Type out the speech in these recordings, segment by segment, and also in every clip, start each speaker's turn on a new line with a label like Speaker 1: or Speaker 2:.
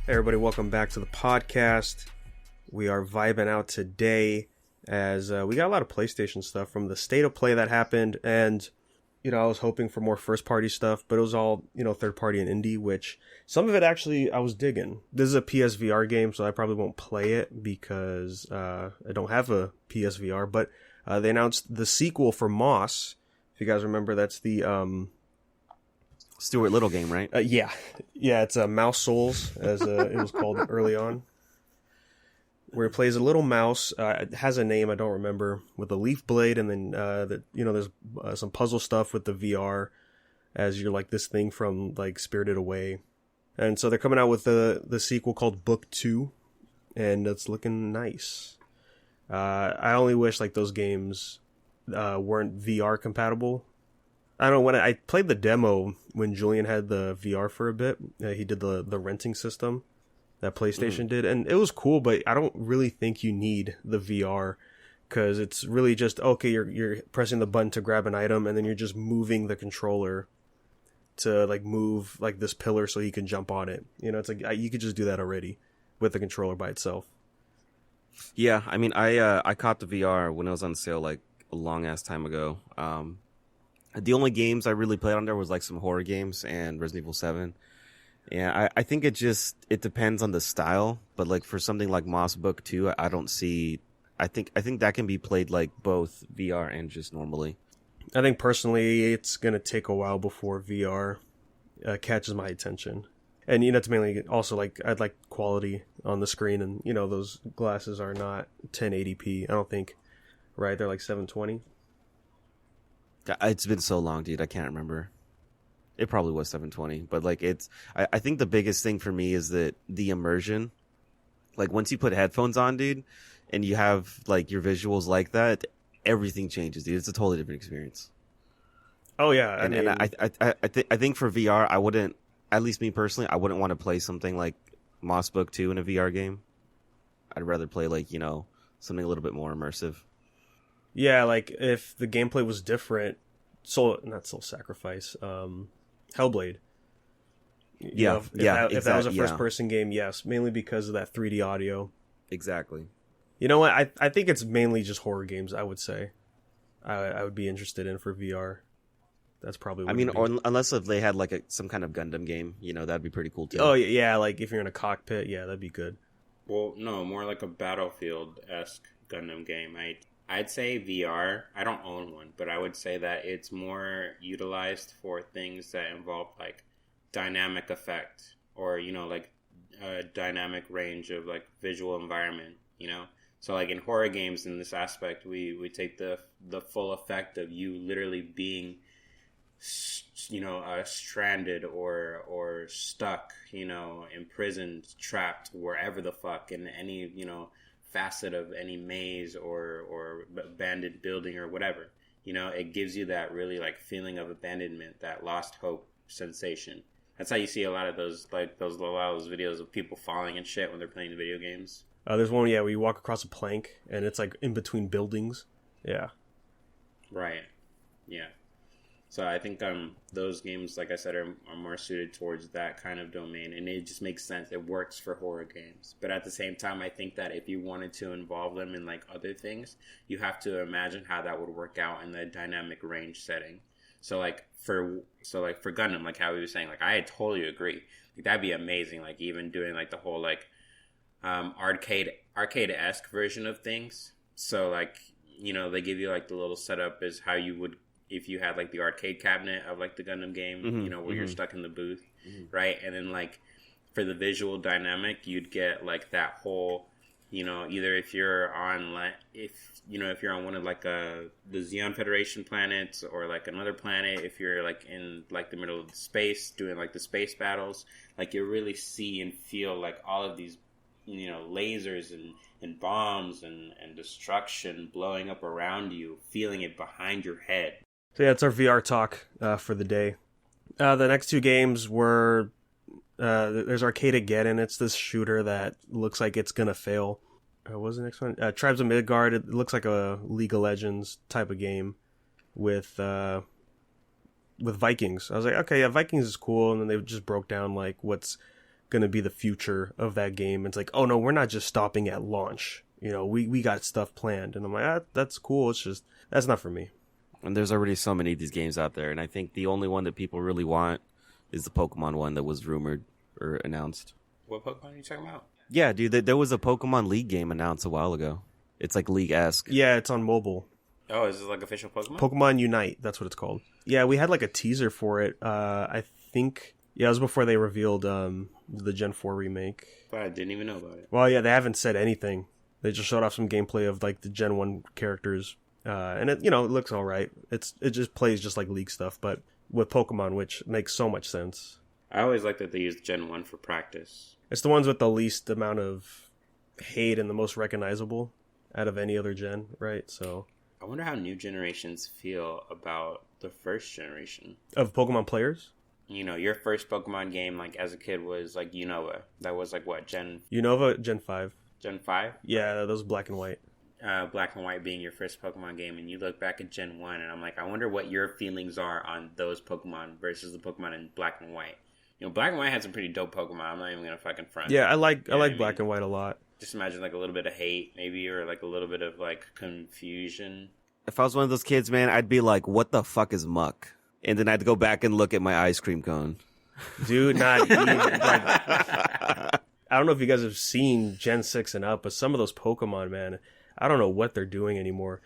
Speaker 1: Hey everybody, welcome back to the podcast. We are vibing out today as we got a lot of PlayStation stuff from the State of Play that happened, and I was hoping for more first party stuff, but it was all third party and indie, which some of it actually I was digging. This is a PSVR game, so I probably won't play it because I don't have a PSVR, but they announced the sequel for Moss. If you guys remember, that's the
Speaker 2: Stuart Little game, right?
Speaker 1: yeah, it's a Mouse Souls, as it was called early on, where it plays a little mouse. It has a name I don't remember, with a leaf blade, and then there's some puzzle stuff with the VR, as you're like this thing from like Spirited Away, and so they're coming out with the sequel called Book 2, and it's looking nice. I only wish like those games weren't VR compatible. I don't know, when I played the demo when Julian had the VR for a bit, he did the renting system that PlayStation did, and it was cool, but I don't really think you need the VR, because it's really just, okay, you're pressing the button to grab an item, and then you're just moving the controller to like move like this pillar so you can jump on it. It's like you could just do that already with the controller by itself.
Speaker 2: Yeah, I mean, I caught the VR when it was on sale like a long ass time ago. The only games I really played on there was like some horror games and Resident Evil 7. Yeah, I think it depends on the style, but like for something like Moss Book 2, I don't see. I think that can be played like both VR and just normally.
Speaker 1: I think personally it's gonna take a while before VR catches my attention, and it's mainly also like I'd like quality on the screen, and those glasses are not 1080p. I don't think, right? They're like 720.
Speaker 2: It's been so long, dude. I can't remember. It probably was 720, but like I think the biggest thing for me is that the immersion. Like once you put headphones on, dude, and you have like your visuals like that, everything changes, dude. It's a totally different experience.
Speaker 1: Oh yeah,
Speaker 2: I think for VR, I wouldn't. At least me personally, I wouldn't want to play something like Moss Book 2 in a VR game. I'd rather play like something a little bit more immersive.
Speaker 1: Yeah, like if the gameplay was different, not Soul Sacrifice, Hellblade. If that was a first person game, yes, mainly because of that 3D audio.
Speaker 2: Exactly.
Speaker 1: You know what? I think it's mainly just horror games, I would say. I would be interested in for VR. That's probably what
Speaker 2: unless if they had like some kind of Gundam game, that'd be pretty cool too.
Speaker 1: Oh yeah, like if you're in a cockpit, yeah, that'd be good.
Speaker 3: Well, no, more like a Battlefield-esque Gundam game. I'd say VR. I don't own one, but I would say that it's more utilized for things that involve like dynamic effect or like a dynamic range of like visual environment. So like in horror games, in this aspect, we take the full effect of you literally being stranded or stuck, imprisoned, trapped wherever the fuck in any facet of any maze or abandoned building or whatever. It gives you that really like feeling of abandonment, that lost hope sensation. That's how you see a lot of those videos of people falling and shit when they're playing the video games.
Speaker 1: There's one, where you walk across a plank and it's like in between buildings. Yeah.
Speaker 3: Right. Yeah. So I think those games, like I said, are more suited towards that kind of domain, and it just makes sense. It works for horror games, but at the same time, I think that if you wanted to involve them in like other things, you have to imagine how that would work out in the dynamic range setting. So like for Gundam, like how we were saying, like I totally agree. Like, that'd be amazing. Like even doing like the whole like arcade-esque version of things. So like they give you like the little setup is how you would. If you had like the arcade cabinet of like the Gundam game, where you're stuck in the booth, right? And then like for the visual dynamic, you'd get like that whole, either if you're on if you're on one of like the Xeon Federation planets or like another planet, if you're like in like the middle of space doing like the space battles, like you really see and feel like all of these, lasers and bombs and destruction blowing up around you, feeling it behind your head.
Speaker 1: So yeah, it's our VR talk for the day. The next two games were there's Arcade Again, and it's this shooter that looks like it's gonna fail. What was the next one? Tribes of Midgard. It looks like a League of Legends type of game with Vikings. I was like, okay, yeah, Vikings is cool, and then they just broke down like what's going to be the future of that game. It's like, oh no, we're not just stopping at launch. You know, we got stuff planned. And I'm like, that's cool. It's just, that's not for me.
Speaker 2: And there's already so many of these games out there. And I think the only one that people really want is the Pokemon one that was rumored or announced.
Speaker 3: What Pokemon are you talking about?
Speaker 2: Yeah, dude, there was a Pokemon League game announced a while ago. It's like League-esque.
Speaker 1: Yeah, it's on mobile.
Speaker 3: Oh, is this like official Pokemon?
Speaker 1: Pokemon Unite, that's what it's called. Yeah, we had like a teaser for it. I think, yeah, it was before they revealed the Gen 4 remake.
Speaker 3: But I didn't even know about it.
Speaker 1: Well, yeah, they haven't said anything. They just showed off some gameplay of like the Gen 1 characters. And it, it looks all right. It just plays just like League stuff, but with Pokemon, which makes so much sense.
Speaker 3: I always like that they use Gen 1 for practice.
Speaker 1: It's the ones with the least amount of hate and the most recognizable out of any other gen, right? So
Speaker 3: I wonder how new generations feel about the first generation
Speaker 1: of Pokemon players.
Speaker 3: You know, your first Pokemon game, like as a kid, was like Unova. That was like what,
Speaker 1: Unova, Gen 5.
Speaker 3: Gen 5?
Speaker 1: Yeah, those black and white.
Speaker 3: Black and white being your first Pokemon game, and you look back at Gen 1, and I'm like, I wonder what your feelings are on those Pokemon versus the Pokemon in black and white. You know, black and white had some pretty dope Pokemon. I'm not even gonna fucking front.
Speaker 1: Yeah, I like black and white a lot.
Speaker 3: Just imagine like a little bit of hate, maybe, or like a little bit of like confusion.
Speaker 2: If I was one of those kids, man, I'd be like, "What the fuck is muck?" And then I'd go back and look at my ice cream cone.
Speaker 1: Dude, not even. I don't know if you guys have seen Gen 6 and up, but some of those Pokemon, man, I don't know what they're doing anymore.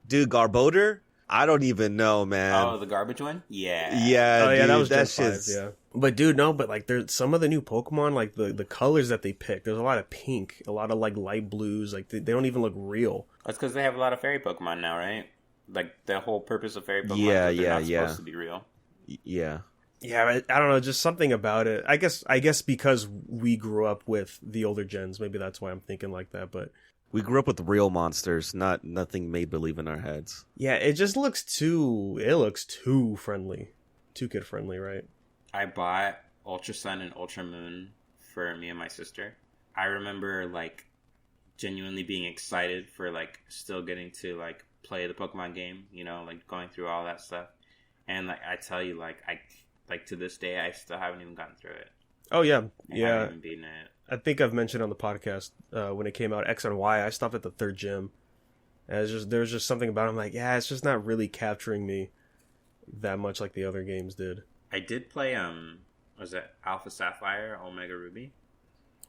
Speaker 2: Dude, Garbodor? I don't even know, man.
Speaker 3: Oh, the garbage one? Yeah.
Speaker 2: Yeah,
Speaker 1: oh, yeah,
Speaker 2: dude,
Speaker 1: that was Gen 5,
Speaker 2: shit's...
Speaker 1: yeah. But dude, no, but like there's some of the new Pokemon, like the colors that they pick, there's a lot of pink, a lot of like light blues, like they don't even look real.
Speaker 3: That's because they have a lot of fairy Pokemon now, right? Like the whole purpose of fairy Pokemon is they're not supposed to be real.
Speaker 2: Yeah.
Speaker 1: Yeah, I don't know, just something about it. I guess because we grew up with the older gens, maybe that's why I'm thinking like that, but
Speaker 2: we grew up with real monsters, nothing made believe in our heads.
Speaker 1: Yeah, it just looks too friendly. Too kid friendly, right?
Speaker 3: I bought Ultra Sun and Ultra Moon for me and my sister. I remember like genuinely being excited for like still getting to like play the Pokemon game, you know, like going through all that stuff. And like I tell you, like I to this day I still haven't even gotten through it.
Speaker 1: Oh yeah,
Speaker 3: I haven't even beaten it.
Speaker 1: I think I've mentioned on the podcast when it came out X and Y, I stopped at the third gym. And there was just something about it. I'm like, yeah, it's just not really capturing me that much like the other games did.
Speaker 3: I did play was it Alpha Sapphire, Omega Ruby?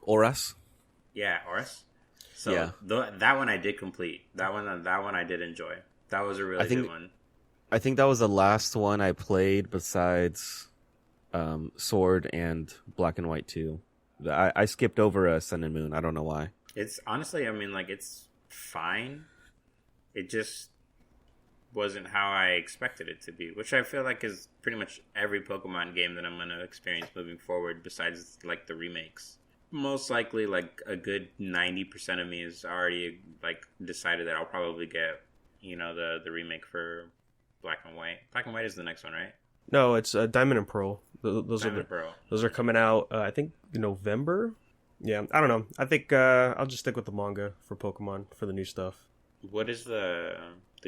Speaker 2: Oras?
Speaker 3: Yeah, Oras. So
Speaker 2: yeah.
Speaker 3: That one I did complete. That one I did enjoy. That was a really good one.
Speaker 2: I think that was the last one I played besides Sword and Black and White 2. I skipped over Sun and Moon. I don't know why.
Speaker 3: It's honestly, I mean, like, it's fine. It just wasn't how I expected it to be, which I feel like is pretty much every Pokemon game that I'm going to experience moving forward besides, like, the remakes. Most likely, like, a good 90% of me is already, like, decided that I'll probably get, you know, the remake for Black and White. Black and White is the next one, right?
Speaker 1: No, it's Diamond and Pearl. Those are coming out, I think, in November? Yeah, I don't know. I think I'll just stick with the manga for Pokemon for the new stuff.
Speaker 3: What is the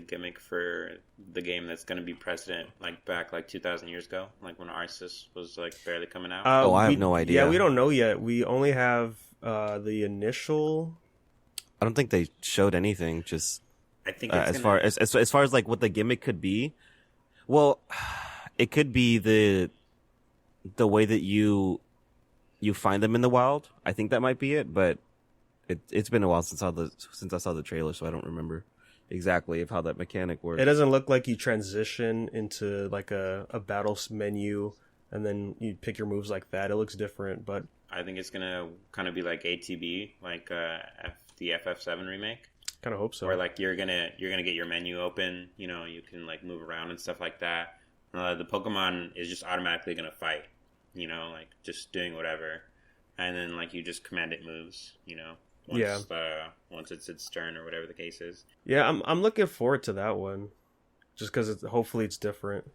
Speaker 3: gimmick for the game that's going to be precedent, like back like 2,000 years ago, like when Arceus was like barely coming out?
Speaker 2: I have no idea.
Speaker 1: Yeah, we don't know yet. We only have the initial.
Speaker 2: I don't think they showed anything. Just
Speaker 3: I think
Speaker 2: as far as like what the gimmick could be. Well, it could be the way that you find them in the wild. I think that might be it, but it's been a while since I saw the trailer, so I don't remember exactly of how that mechanic works.
Speaker 1: It doesn't look like you transition into like a battle menu and then you pick your moves like that. It looks different, but
Speaker 3: I think it's gonna kind of be like ATB, like the FF7 remake.
Speaker 1: Kind of hope so.
Speaker 3: Where like you're gonna get your menu open, you know, you can like move around and stuff like that. The Pokemon is just automatically gonna fight, you know, like just doing whatever, and then like you just command it moves, you know. Once it's its turn or whatever the case is.
Speaker 1: Yeah, I'm looking forward to that one, just because hopefully it's different.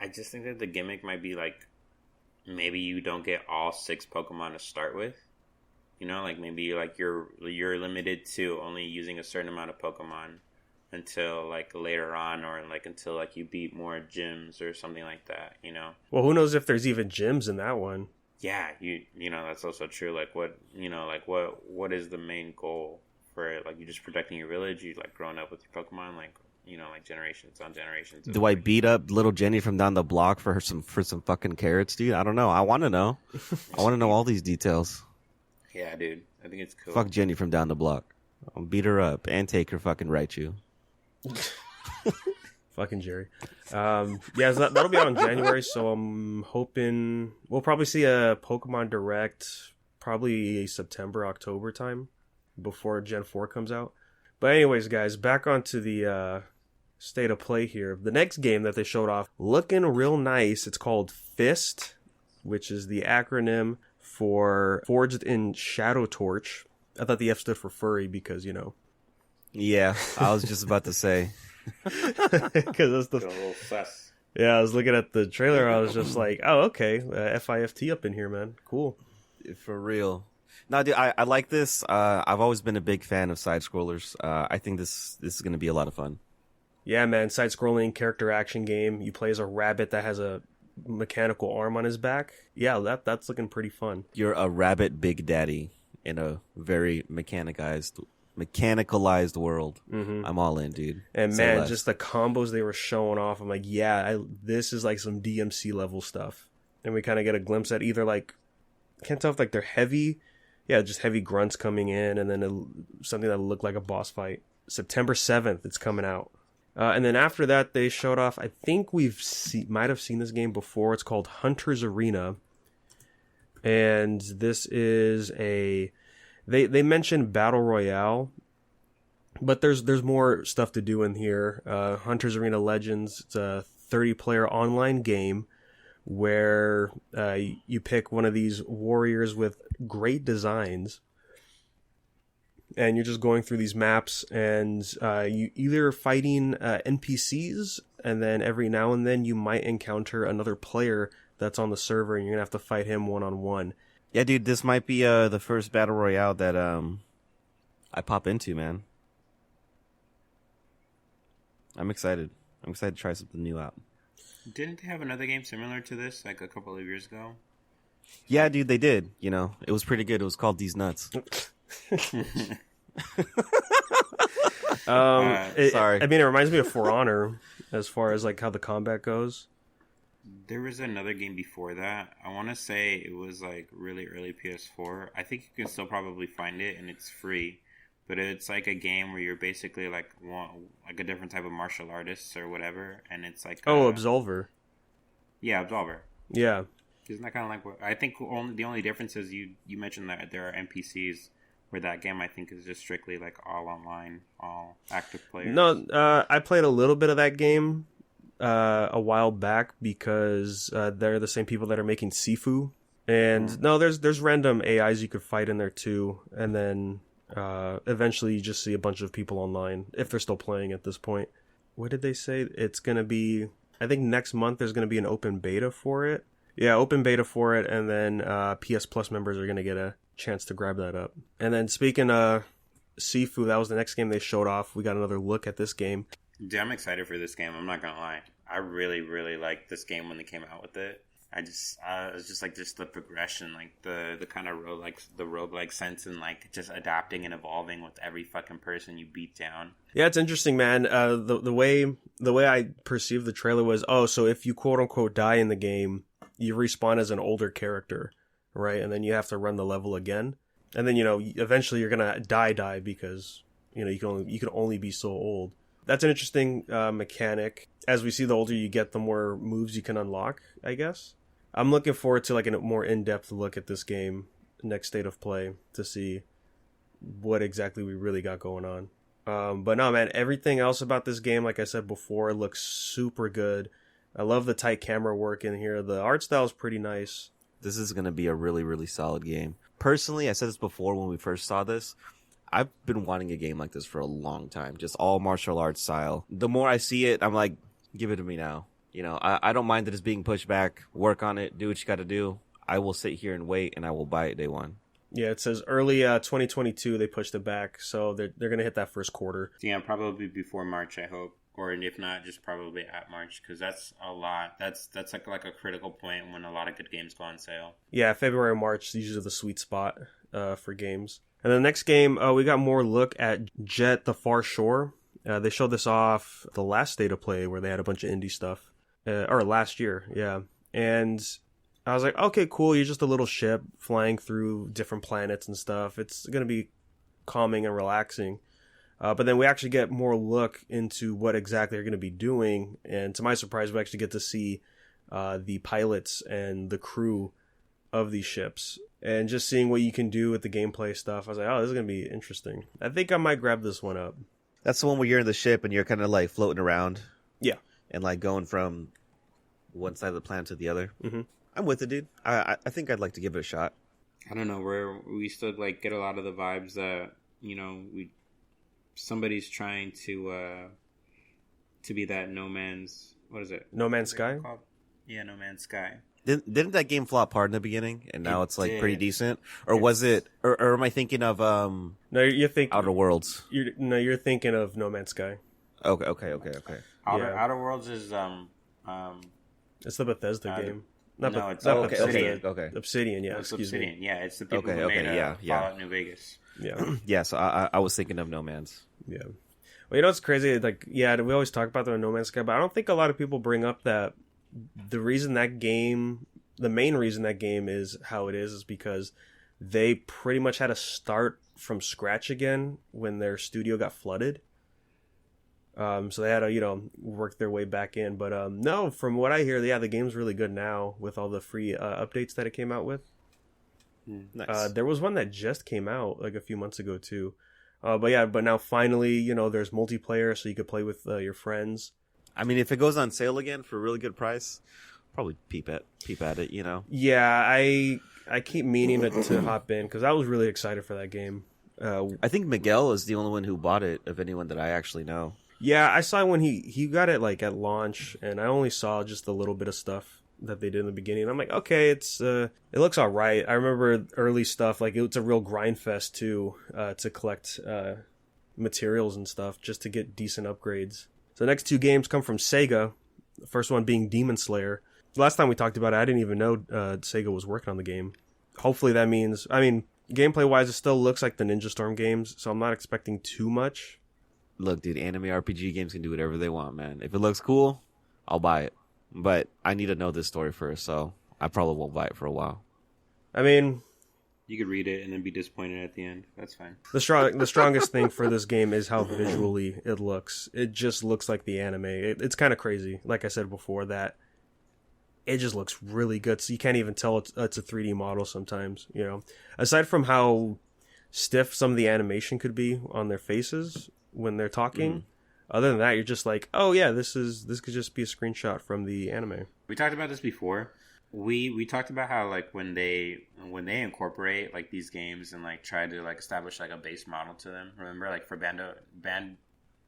Speaker 3: I just think that the gimmick might be like maybe you don't get all 6 Pokemon to start with. You know, like maybe like you're limited to only using a certain amount of Pokemon until like later on, or like until like you beat more gyms or something like that. You know.
Speaker 1: Well, who knows if there's even gyms in that one?
Speaker 3: Yeah, you know that's also true. Like what is the main goal for it? Like you just protecting your village. You like growing up with your Pokemon, like like generations on generations.
Speaker 2: Do I beat up little Jenny from down the block for some fucking carrots, dude? I don't know. I want to know. I want to know all these details.
Speaker 3: Yeah, dude. I think it's cool.
Speaker 2: Fuck Jenny from down the block. I'll beat her up and take her fucking Raichu.
Speaker 1: Fucking Jerry. Yeah, that'll be out in January, so I'm hoping we'll probably see a Pokemon Direct probably September, October time before Gen 4 comes out. But anyways, guys, back onto the state of play here. The next game that they showed off, looking real nice. It's called Fist, which is the acronym for Forged in Shadow Torch. I thought the F stood for furry because,
Speaker 2: Yeah, I was just about to say.
Speaker 1: Because that's the...
Speaker 3: A little sus.
Speaker 1: Yeah, I was looking at the trailer. I was just like, oh, okay. FIFT up in here, man. Cool.
Speaker 2: For real. No, dude, I like this. I've always been a big fan of side-scrollers. I think this is going to be a lot of fun.
Speaker 1: Yeah, man. Side-scrolling character action game. You play as a rabbit that has a mechanical arm on his back. Yeah, that's looking pretty fun.
Speaker 2: You're a rabbit big daddy in a very mechanicalized world. Mm-hmm. I'm all in, dude.
Speaker 1: And man, just the combos they were showing off, I'm like, yeah, this is like some DMC level stuff. And we kind of get a glimpse at either like, can't tell if like they're heavy, just heavy grunts coming in, and then something that looked like a boss fight. September 7th, it's coming out. And then after that, they showed off, I think might have seen this game before. It's called Hunter's Arena. And this is They mentioned Battle Royale, but there's more stuff to do in here. Hunter's Arena Legends, it's a 30-player online game where you pick one of these warriors with great designs, and you're just going through these maps, and you either fighting NPCs, and then every now and then you might encounter another player that's on the server, and you're going to have to fight him one-on-one.
Speaker 2: Yeah, dude, this might be the first Battle Royale that I pop into, man. I'm excited. I'm excited to try something new out.
Speaker 3: Didn't they have another game similar to this like a couple of years ago?
Speaker 2: Yeah, dude, they did. It was pretty good. It was called These Nuts.
Speaker 1: Sorry. I mean, it reminds me of For Honor as far as like how the combat goes.
Speaker 3: There was another game before that. I want to say it was like really early PS4. I think you can still probably find it, and it's free. But it's like a game where you're basically like a different type of martial artist or whatever, and it's like
Speaker 1: Absolver.
Speaker 3: Yeah, Absolver.
Speaker 1: Yeah.
Speaker 3: Isn't that kind of like what I think? The only difference is you mentioned that there are NPCs. Where that game, I think, is just strictly like all online, all active players.
Speaker 1: No, I played a little bit of that game a while back because they're the same people that are making Sifu. And no, there's random AIs you could fight in there too. And then eventually you just see a bunch of people online, if they're still playing at this point. What did they say? It's going to be, I think next month there's going to be an open beta for it. Yeah, open beta for it, and then PS Plus members are going to get a chance to grab that up. And then speaking of Sifu, that was the next game they showed off. We got another look at this game.
Speaker 3: Dude, I'm excited for this game. I'm not gonna lie. I really, really liked this game when they came out with it. It's just like just the progression, like the kind of roguelike sense, and like just adapting and evolving with every fucking person you beat down.
Speaker 1: Yeah, it's interesting, man. The way I perceived the trailer was, so if you quote unquote die in the game, you respawn as an older character. Right, and then you have to run the level again, and then eventually you're gonna die because you can only be so old. That's an interesting mechanic. As we see, the older you get, the more moves you can unlock, I guess. I'm looking forward to like a more in-depth look at this game next state of play to see what exactly we really got going on. But no, man, everything else about this game, like I said before, looks super good. I love the tight camera work in here. The art style is pretty nice.
Speaker 2: This is going to be a really, really solid game. Personally, I said this before when we first saw this. I've been wanting a game like this for a long time. Just all martial arts style. The more I see it, I'm like, give it to me now. I don't mind that it's being pushed back. Work on it. Do what you got to do. I will sit here and wait, and I will buy it day one.
Speaker 1: Yeah, it says early 2022 they pushed it back. So they're going to hit that first quarter.
Speaker 3: Yeah, probably before March, I hope. or if not, just probably at March, because that's a lot. That's like a critical point when a lot of good games go on sale.
Speaker 1: Yeah, February, March, these are the sweet spot for games. And the next game, we got more look at Jet: The Far Shore. They showed this off the last State of Play where they had a bunch of indie stuff. Or last year, yeah. And I was like, okay, cool. You're just a little ship flying through different planets and stuff. It's going to be calming and relaxing. But then we actually get more look into what exactly they're going to be doing. And to my surprise, we actually get to see the pilots and the crew of these ships. And just seeing what you can do with the gameplay stuff. I was like, oh, this is going to be interesting. I think I might grab this one up.
Speaker 2: That's the one where you're in the ship and you're kind of like floating around.
Speaker 1: Yeah.
Speaker 2: And like going from one side of the planet to the other.
Speaker 1: Mm-hmm.
Speaker 2: I'm with it, dude. I think I'd like to give it a shot.
Speaker 3: I don't know, we still like get a lot of the vibes that, somebody's trying to be that No Man's, what is it?
Speaker 1: No Man's Sky?
Speaker 3: Yeah, No Man's Sky.
Speaker 2: Didn't that game flop hard in the beginning, and now it's like
Speaker 3: did.
Speaker 2: pretty decent? Or was it? Or am I thinking of
Speaker 1: No, you're thinking
Speaker 2: Outer Worlds?
Speaker 1: You're thinking of No Man's Sky.
Speaker 2: Okay.
Speaker 3: Outer Worlds is
Speaker 1: It's the Bethesda game.
Speaker 3: It's
Speaker 1: Obsidian.
Speaker 2: Okay.
Speaker 1: Obsidian, yeah.
Speaker 3: It's
Speaker 1: Excuse
Speaker 3: Obsidian.
Speaker 1: me.
Speaker 3: Yeah, it's the people who made Fallout New Vegas.
Speaker 1: Yeah.
Speaker 2: Yeah. So I was thinking of No Man's.
Speaker 1: Yeah. Well, what's crazy? Like, yeah, we always talk about the No Man's Sky, but I don't think a lot of people bring up that the main reason that game is how it is because they pretty much had to start from scratch again when their studio got flooded. So they had to, work their way back in. But no, from what I hear, the game's really good now with all the free updates that it came out with.
Speaker 2: Nice.
Speaker 1: There was one that just came out like a few months ago too. But now finally, there's multiplayer, so you could play with your friends.
Speaker 2: I mean, if it goes on sale again for a really good price, probably peep at it.
Speaker 1: Yeah, I keep meaning to hop in because I was really excited for that game.
Speaker 2: I think Miguel is the only one who bought it of anyone that I actually know.
Speaker 1: Yeah, I saw when he got it like at launch, and I only saw just a little bit of stuff that they did in the beginning. I'm like, okay, it looks all right. I remember early stuff, like it's a real grind fest too, to collect materials and stuff just to get decent upgrades. So the next two games come from Sega. The first one being Demon Slayer. Last time we talked about it, I didn't even know Sega was working on the game. Hopefully that means, gameplay wise, it still looks like the Ninja Storm games, so I'm not expecting too much.
Speaker 2: Look, dude, anime RPG games can do whatever they want, man. If it looks cool, I'll buy it. But I need to know this story first, so I probably won't buy it for a while.
Speaker 3: You could read it and then be disappointed at the end. That's fine.
Speaker 1: The strongest thing for this game is how visually it looks. It just looks like the anime. It's kind of crazy. Like I said before, that it just looks really good. So you can't even tell it's a 3D model sometimes. Aside from how stiff some of the animation could be on their faces when they're talking. Other than that, you're just like, oh yeah, this could just be a screenshot from the anime.
Speaker 3: We talked about this before. We talked about how like when they incorporate like these games and like try to like establish like a base model to them. Remember, like for Bandai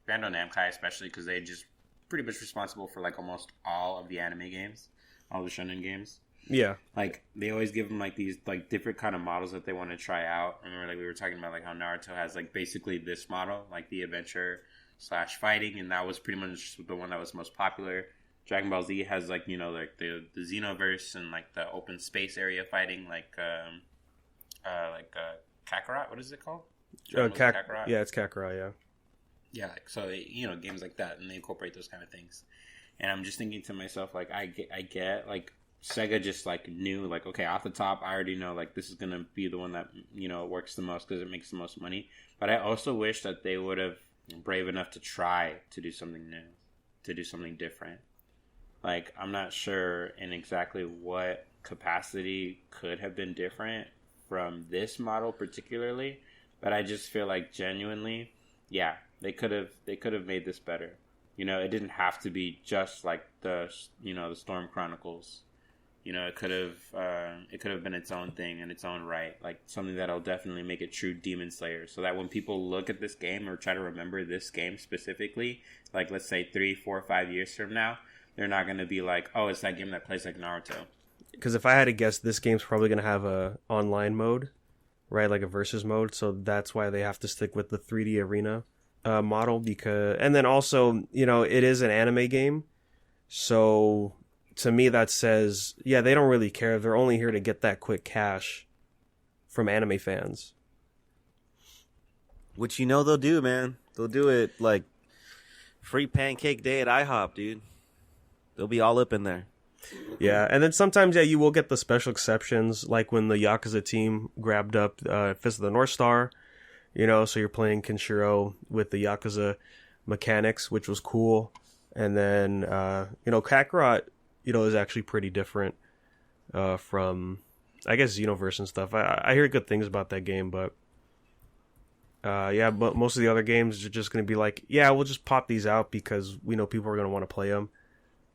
Speaker 3: Namco especially, because they're just pretty much responsible for like almost all of the anime games, all the shonen games.
Speaker 1: Yeah,
Speaker 3: like they always give them like these like different kind of models that they want to try out. Remember, like we were talking about like how Naruto has like basically this model, like the adventure / fighting, and that was pretty much the one that was most popular. Dragon Ball Z has like like the Xenoverse and like the open space area fighting, like Kakarot. What is it called?
Speaker 1: Kakarot. Yeah, it's Kakarot. Yeah.
Speaker 3: Yeah, like, so games like that, and they incorporate those kind of things. And I'm just thinking to myself, like I get like Sega just like knew like, okay, off the top, I already know like this is gonna be the one that works the most because it makes the most money. But I also wish that they would have brave enough to try to do something new, to do something different. Like, I'm not sure in exactly what capacity could have been different from this model particularly, but I just feel like genuinely, yeah, they could have made this better. It didn't have to be just like the the Storm Chronicles. It could have been its own thing in its own right, like something that'll definitely make it true Demon Slayer, so that when people look at this game or try to remember this game specifically, like let's say 3, 4, 5 years from now, they're not going to be like, oh, it's that game that plays like Naruto.
Speaker 1: Because if I had to guess, this game's probably going to have a online mode, right? Like a versus mode. So that's why they have to stick with the 3D arena. model, because, and then also, it is an anime game. So to me, that says, yeah, they don't really care. They're only here to get that quick cash from anime fans.
Speaker 2: Which they'll do, man. They'll do it like free pancake day at IHOP, dude. They'll be all up in there.
Speaker 1: Yeah, and then sometimes, you will get the special exceptions, like when the Yakuza team grabbed up Fist of the North Star, so you're playing Kenshiro with the Yakuza mechanics, which was cool. And then, Kakarot, is actually pretty different from, I guess, Xenoverse and stuff. I hear good things about that game, but but most of the other games are just going to be like, yeah, we'll just pop these out because we know people are going to want to play them.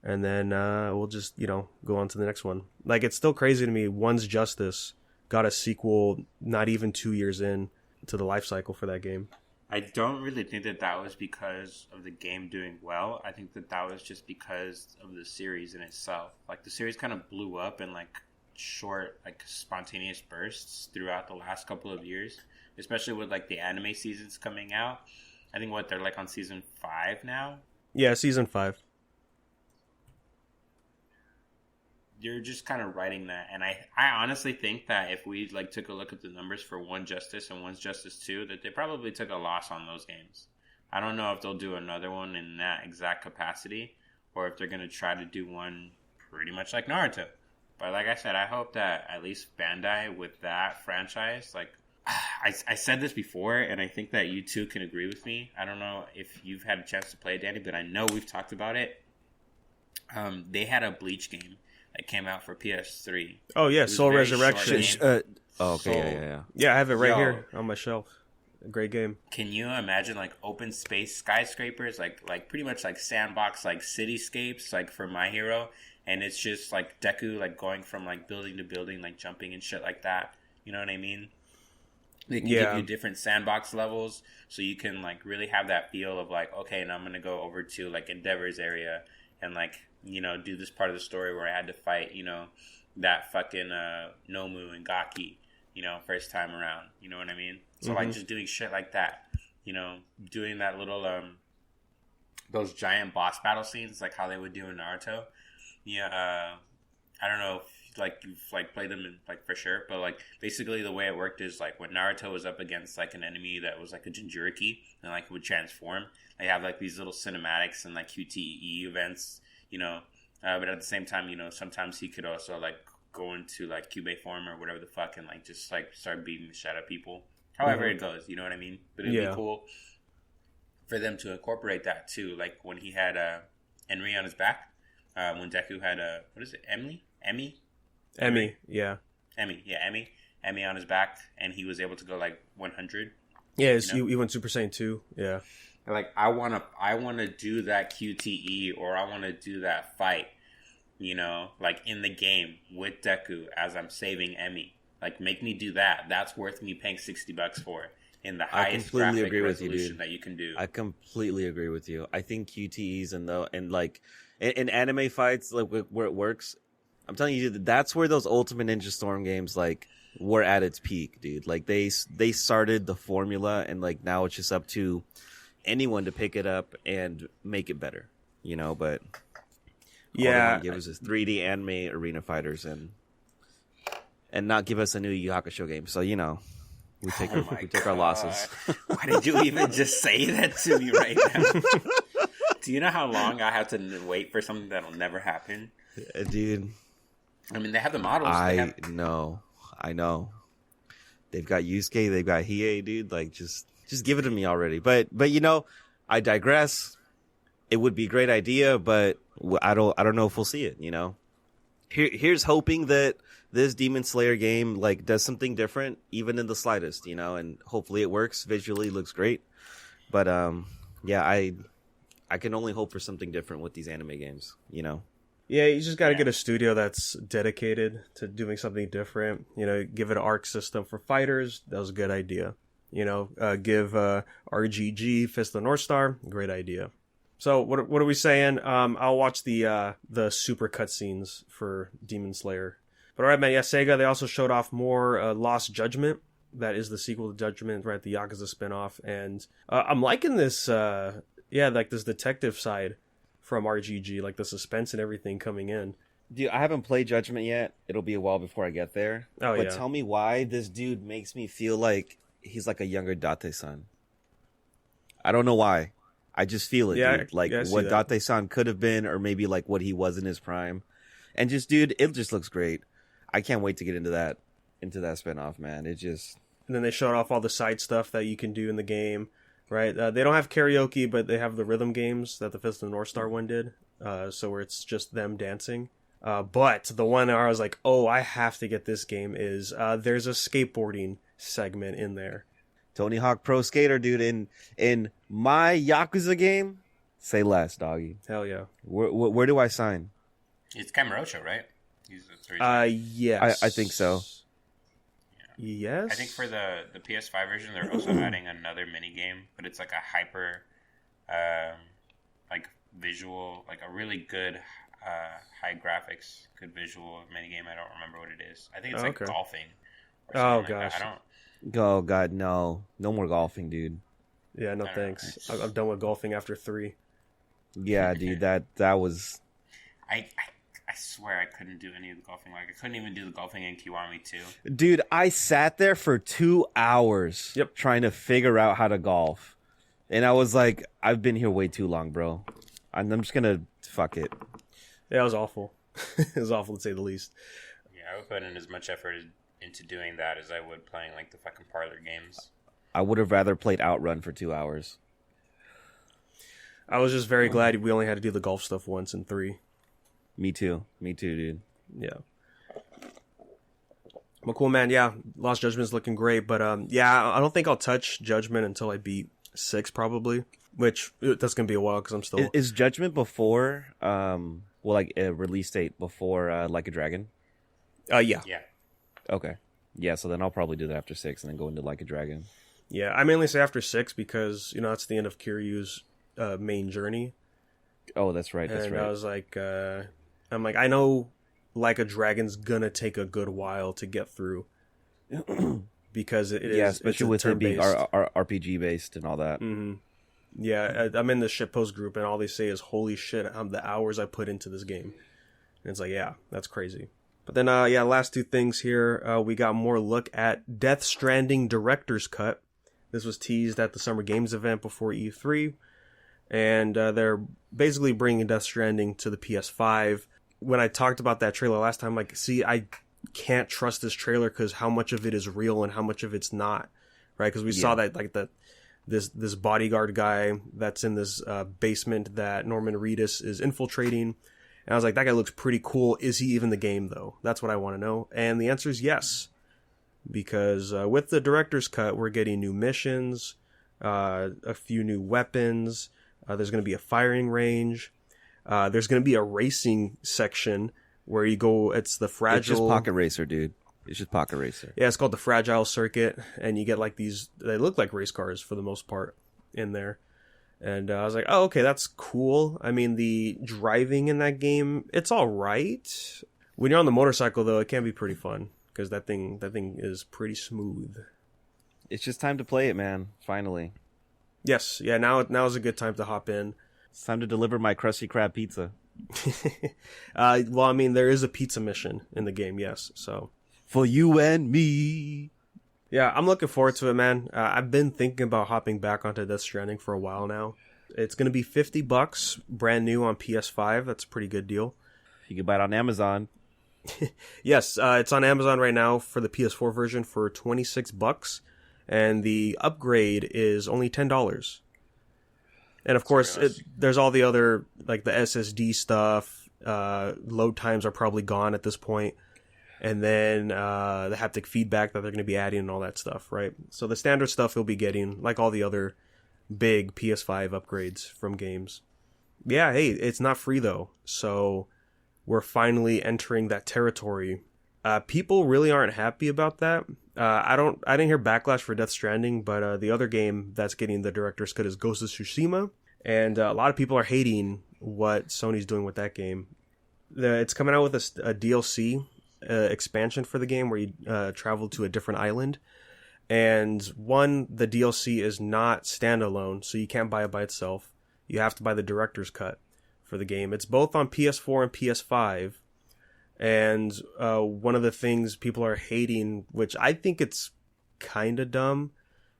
Speaker 1: And then we'll just, go on to the next one. Like, it's still crazy to me. One's Justice got a sequel not even 2 years in to the life cycle for that game.
Speaker 3: I don't really think that was because of the game doing well. I think that was just because of the series in itself. Like, the series kind of blew up in, like, short, like, spontaneous bursts throughout the last couple of years. Especially with, like, the anime seasons coming out. I think, they're, like, on season 5 now?
Speaker 1: Yeah, season 5.
Speaker 3: You're just kind of writing that, and I honestly think that if we like took a look at the numbers for One Justice and One Justice 2, that they probably took a loss on those games. I don't know if they'll do another one in that exact capacity, or if they're going to try to do one pretty much like Naruto. But like I said, I hope that at least Bandai with that franchise, like I said this before, and I think that you too can agree with me. I don't know if you've had a chance to play it, Danny, but I know we've talked about it. They had a Bleach game that came out for PS3.
Speaker 1: Oh yeah, Soul Resurrection.
Speaker 2: Okay,
Speaker 3: Soul.
Speaker 2: yeah.
Speaker 1: Yeah, I have it right here on my shelf. A great game.
Speaker 3: Can you imagine like open space skyscrapers, like pretty much like sandbox, like cityscapes, like for My Hero, and it's just like Deku like going from like building to building, like jumping and shit like that. You know what I mean? They can give you different sandbox levels, so you can like really have that feel of like, okay, now I'm gonna go over to like Endeavor's area and like, do this part of the story where I had to fight, that fucking Nomu and Gaki, first time around. You know what I mean? So like just doing shit like that, doing that little those giant boss battle scenes, like how they would do in Naruto. Yeah, I don't know if you've like played them in, like for sure, but like basically the way it worked is like when Naruto was up against like an enemy that was like a Jinchuriki and like would transform, they have like these little cinematics and like QTE events. But at the same time, sometimes he could also like go into like Kyubey form or whatever the fuck and like just like start beating the shit out of people. However it goes, you know what I mean? But it'd be cool for them to incorporate that too. Like when he had Henry on his back, when Deku had what is it, Emmy,
Speaker 1: yeah.
Speaker 3: Emmy on his back, and he was able to go like 100.
Speaker 1: Yeah, he went Super Saiyan 2. Yeah.
Speaker 3: And like I wanna do that QTE, or I wanna do that fight, like in the game with Deku as I'm saving Emmy. Like make me do that. That's worth me paying $60 for in the highest graphic resolution that you can do.
Speaker 2: I completely agree with you. I think QTEs and like in anime fights, like where it works, I'm telling you, that's where those Ultimate Ninja Storm games like were at its peak, dude. Like they started the formula, and like now it's just up to anyone to pick it up and make it better, but all they want to give us is 3D anime arena fighters and not give us a new Yu Hakusho game. So we take our losses.
Speaker 3: Why did you even just say that to me right now? Do you know how long I have to wait for something that'll never happen,
Speaker 2: dude?
Speaker 3: I mean, they have the models.
Speaker 2: I know. They've got Yusuke, they've got Hiei, dude. Like just give it to me already. But I digress. It would be a great idea, but I don't know if we'll see it. Here's hoping that this Demon Slayer game like does something different, even in the slightest. And hopefully it works. Visually looks great. But I can only hope for something different with these anime games.
Speaker 1: Yeah, you just got to get a studio that's dedicated to doing something different. Give it an arc system for fighters. That was a good idea. Give RGG Fist of the North Star. Great idea. So what are we saying? I'll watch the super cutscenes for Demon Slayer. But all right, man. Yeah, Sega. They also showed off more Lost Judgment. that is the sequel to Judgment, right? The Yakuza spinoff, and I'm liking this. Like this detective side from RGG, like the suspense and everything coming in.
Speaker 2: Dude, I haven't played Judgment yet. It'll be a while before I get there.
Speaker 1: Oh,
Speaker 2: but
Speaker 1: yeah.
Speaker 2: Tell me why this dude makes me feel like he's like a younger Date-san. I don't know why. I just feel it, dude. Like what Date-san could have been, or maybe like what he was in his prime. And just, dude, it just looks great. I can't wait to get into that spinoff, man. It just...
Speaker 1: And then they showed off all the side stuff that you can do in the game, right? They don't have karaoke, but they have the rhythm games that the Fist of the North Star one did. So where it's just them dancing. But the one where I was like, oh, I have to get this game is there's a skateboarding segment in there.
Speaker 2: Tony Hawk Pro Skater, dude. In my Yakuza game, say less, doggy.
Speaker 1: Hell yeah.
Speaker 2: Where do I sign?
Speaker 3: It's Kamurocho, right?
Speaker 1: Yes.
Speaker 2: I think so.
Speaker 1: Yeah. Yes.
Speaker 3: I think for the PS5 version, they're also adding another mini game, but it's like a hyper, like visual, like a really good, high graphics, good visual mini game. I don't remember what it is. I think it's like golfing.
Speaker 1: Oh gosh.
Speaker 3: I don't.
Speaker 2: Oh god, no more golfing, dude.
Speaker 1: Yeah, no thanks. I'm done with golfing after 3.
Speaker 2: Yeah, dude, that was.
Speaker 3: I swear I couldn't do any of the golfing. Like I couldn't even do the golfing in Kiwami 2.
Speaker 2: Dude, I sat there for 2 hours trying to figure out how to golf. And I was like, I've been here way too long, bro. I'm just going to fuck it.
Speaker 1: Yeah, it was awful. It was awful to say the least.
Speaker 3: Yeah, I would put in as much effort into doing that as I would playing like the fucking parlor games.
Speaker 2: I would have rather played Outrun for 2 hours.
Speaker 1: I was just very glad we only had to do the golf stuff once in 3.
Speaker 2: Me too, dude.
Speaker 1: Yeah. Well, cool, man. Yeah, Lost Judgment's looking great, but I don't think I'll touch Judgment until I beat 6, probably. Which that's gonna be a while because I'm still.
Speaker 2: Is Judgment before like a release date before Like a Dragon?
Speaker 1: Yeah.
Speaker 2: Okay. Yeah, so then I'll probably do that after 6 and then go into Like a Dragon.
Speaker 1: Yeah, I mainly say after 6 because that's the end of Kiryu's main journey.
Speaker 2: Oh, that's right.
Speaker 1: And I was like, I know Like a Dragon's gonna take a good while to get through because it is,
Speaker 2: especially with it being RPG based and all that.
Speaker 1: Mm-hmm. Yeah, I'm in the shitpost group and all they say is, "Holy shit, the hours I put into this game." And it's like, yeah, that's crazy. But then, last 2 things here. We got more look at Death Stranding Director's Cut. This was teased at the Summer Games event before E3. And they're basically bringing Death Stranding to the PS5. When I talked about that trailer last time, I can't trust this trailer because how much of it is real and how much of it's not, right? Because we saw that this bodyguard guy that's in this basement that Norman Reedus is infiltrating. And I was like, that guy looks pretty cool. Is he even the game, though? That's what I want to know. And the answer is yes. Because with the director's cut, we're getting new missions, a few new weapons. There's going to be a firing range. There's going to be a racing section where you go. It's the fragile.
Speaker 2: It's just Pocket Racer, dude. It's just Pocket Racer.
Speaker 1: Yeah, it's called the Fragile Circuit, and you get like these. They look like race cars for the most part in there. And I was like, oh, okay, that's cool. I mean, the driving in that game, it's all right. When you're on the motorcycle, though, it can be pretty fun because that thing is pretty smooth.
Speaker 2: It's just time to play it, man. Finally.
Speaker 1: Yes, yeah. Now is a good time to hop in.
Speaker 2: It's time to deliver my Krusty Krab pizza.
Speaker 1: Well, I mean, there is a pizza mission in the game, yes. So
Speaker 2: for you and me.
Speaker 1: Yeah, I'm looking forward to it, man. I've been thinking about hopping back onto Death Stranding for a while now. It's going to be $50 brand new on PS5. That's a pretty good deal.
Speaker 2: You can buy it on Amazon.
Speaker 1: Yes, it's on Amazon right now for the PS4 version for $26. And the upgrade is only $10. And of course, there's all the other, like the SSD stuff. Load times are probably gone at this point. And then the haptic feedback that they're going to be adding and all that stuff, right? So the standard stuff you'll be getting, like all the other big PS5 upgrades from games. Yeah, hey, it's not free though. So we're finally entering that territory. People really aren't happy about that. I didn't hear backlash for Death Stranding, but the other game that's getting the director's cut is Ghost of Tsushima, and a lot of people are hating what Sony's doing with that game. It's coming out with a DLC expansion for the game where you travel to a different island, And one, the DLC is not standalone, so you can't buy it by itself. You have to buy the director's cut for the game. It's both on PS4 and PS5. And one of the things people are hating, which I think it's kind of dumb,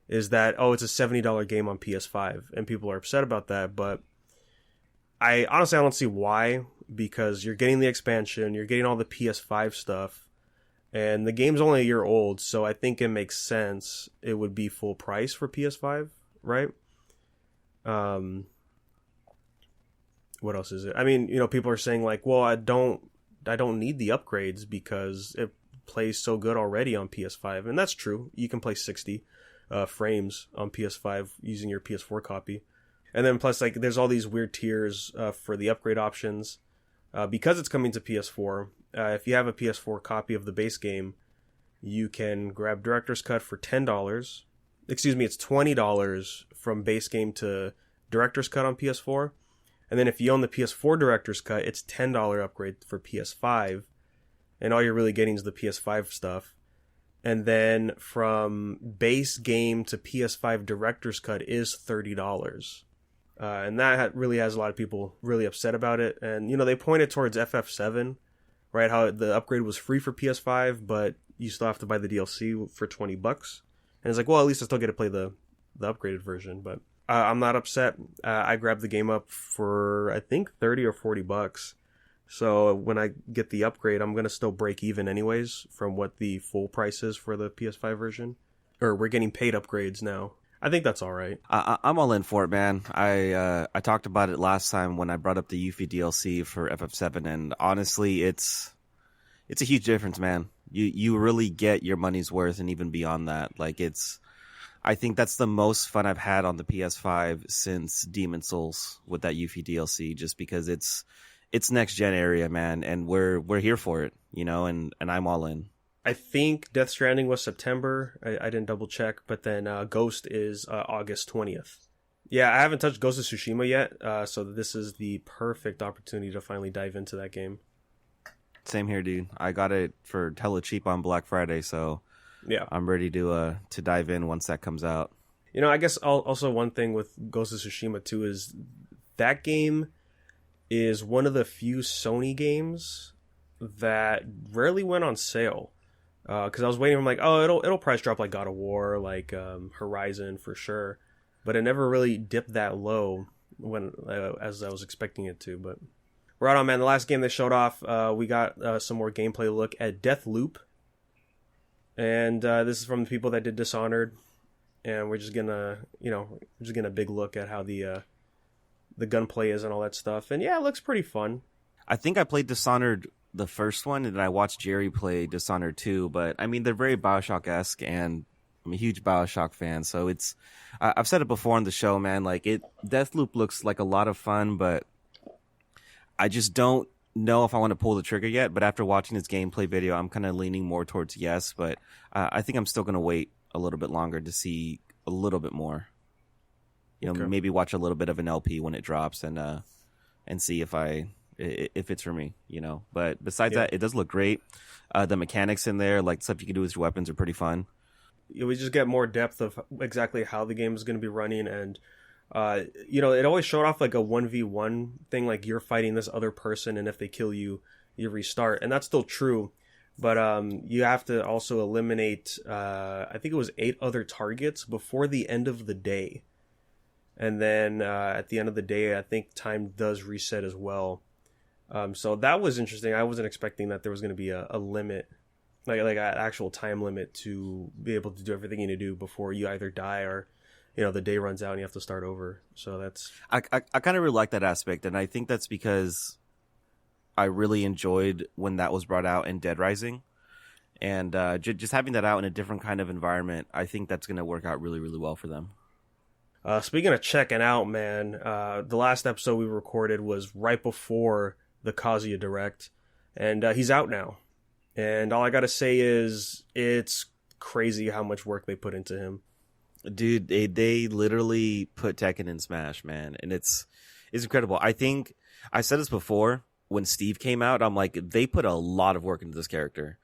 Speaker 1: is that, it's a $70 game on PS5. And people are upset about that. But I don't see why, because you're getting the expansion, you're getting all the PS5 stuff. And the game's only a year old, so I think it makes sense it would be full price for PS5, right? What else is it? I mean, people are saying like, well, I don't need the upgrades because it plays so good already on PS5. And that's true. You can play 60 frames on PS5 using your PS4 copy. And then plus, like, there's all these weird tiers for the upgrade options. Because it's coming to PS4, if you have a PS4 copy of the base game, you can grab Director's Cut for $10. Excuse me, it's $20 from base game to Director's Cut on PS4. And then if you own the PS4 Director's Cut, it's $10 upgrade for PS5. And all you're really getting is the PS5 stuff. And then from base game to PS5 Director's Cut is $30. And that really has a lot of people really upset about it. And, they pointed towards FF7, right? How the upgrade was free for PS5, but you still have to buy the DLC for $20. And it's like, well, at least I still get to play the upgraded version. But I'm not upset. I grabbed the game up for, I think, $30 or $40. So when I get the upgrade, I'm going to still break even anyways from what the full price is for the PS5 version. Or we're getting paid upgrades now. I think that's all right.
Speaker 2: I'm all in for it, man. I talked about it last time when I brought up the Yuffie DLC for FF7, and honestly, it's a huge difference, man. You really get your money's worth, and even beyond that. Like, I think that's the most fun I've had on the PS5 since Demon Souls with that Yuffie DLC, just because it's next gen area, man, and we're here for it, and I'm all in.
Speaker 1: I think Death Stranding was September. I didn't double check, but then Ghost is August 20th. Yeah, I haven't touched Ghost of Tsushima yet, so this is the perfect opportunity to finally dive into that game.
Speaker 2: Same here, dude. I got it for hella cheap on Black Friday, so
Speaker 1: yeah,
Speaker 2: I'm ready to dive in once that comes out.
Speaker 1: I guess also one thing with Ghost of Tsushima too is that game is one of the few Sony games that rarely went on sale. Because I was waiting, I'm like, it'll price drop like God of War, like Horizon for sure, but it never really dipped that low when as I was expecting it to. But right on, man. The last game they showed off, we got some more gameplay look at Deathloop, and this is from the people that did Dishonored, and we're just gonna a big look at how the gunplay is and all that stuff, and yeah, it looks pretty fun.
Speaker 2: I think I played Dishonored the first one, and then I watched Jerry play Dishonored 2, but I mean, they're very Bioshock-esque, and I'm a huge Bioshock fan, so I've said it before on the show, man, like, Deathloop looks like a lot of fun, but I just don't know if I want to pull the trigger yet, but after watching this gameplay video, I'm kind of leaning more towards yes, but I think I'm still going to wait a little bit longer to see a little bit more. Okay. Maybe watch a little bit of an LP when it drops and see if it's for me, But besides that, it does look great. The mechanics in there, like stuff you can do with your weapons, are pretty fun.
Speaker 1: We just get more depth of exactly how the game is going to be running, and it always showed off like a 1v1 thing, like you're fighting this other person, and if they kill you, you restart, and that's still true. But you have to also eliminate, I think it was 8 other targets before the end of the day. And then at the end of the day, I think time does reset as well. So that was interesting. I wasn't expecting that there was going to be a limit, like an actual time limit to be able to do everything you need to do before you either die or, the day runs out and you have to start over. So that's...
Speaker 2: I kind of really like that aspect, and I think that's because I really enjoyed when that was brought out in Dead Rising. And just having that out in a different kind of environment, I think that's going to work out really, really well for them.
Speaker 1: Speaking of checking out, man, the last episode we recorded was right before the Kazuya Direct, and he's out now. And all I gotta say is it's crazy how much work they put into him.
Speaker 2: Dude, they literally put Tekken in Smash, man, and it's incredible. I think I said this before when Steve came out. I'm like, they put a lot of work into this character,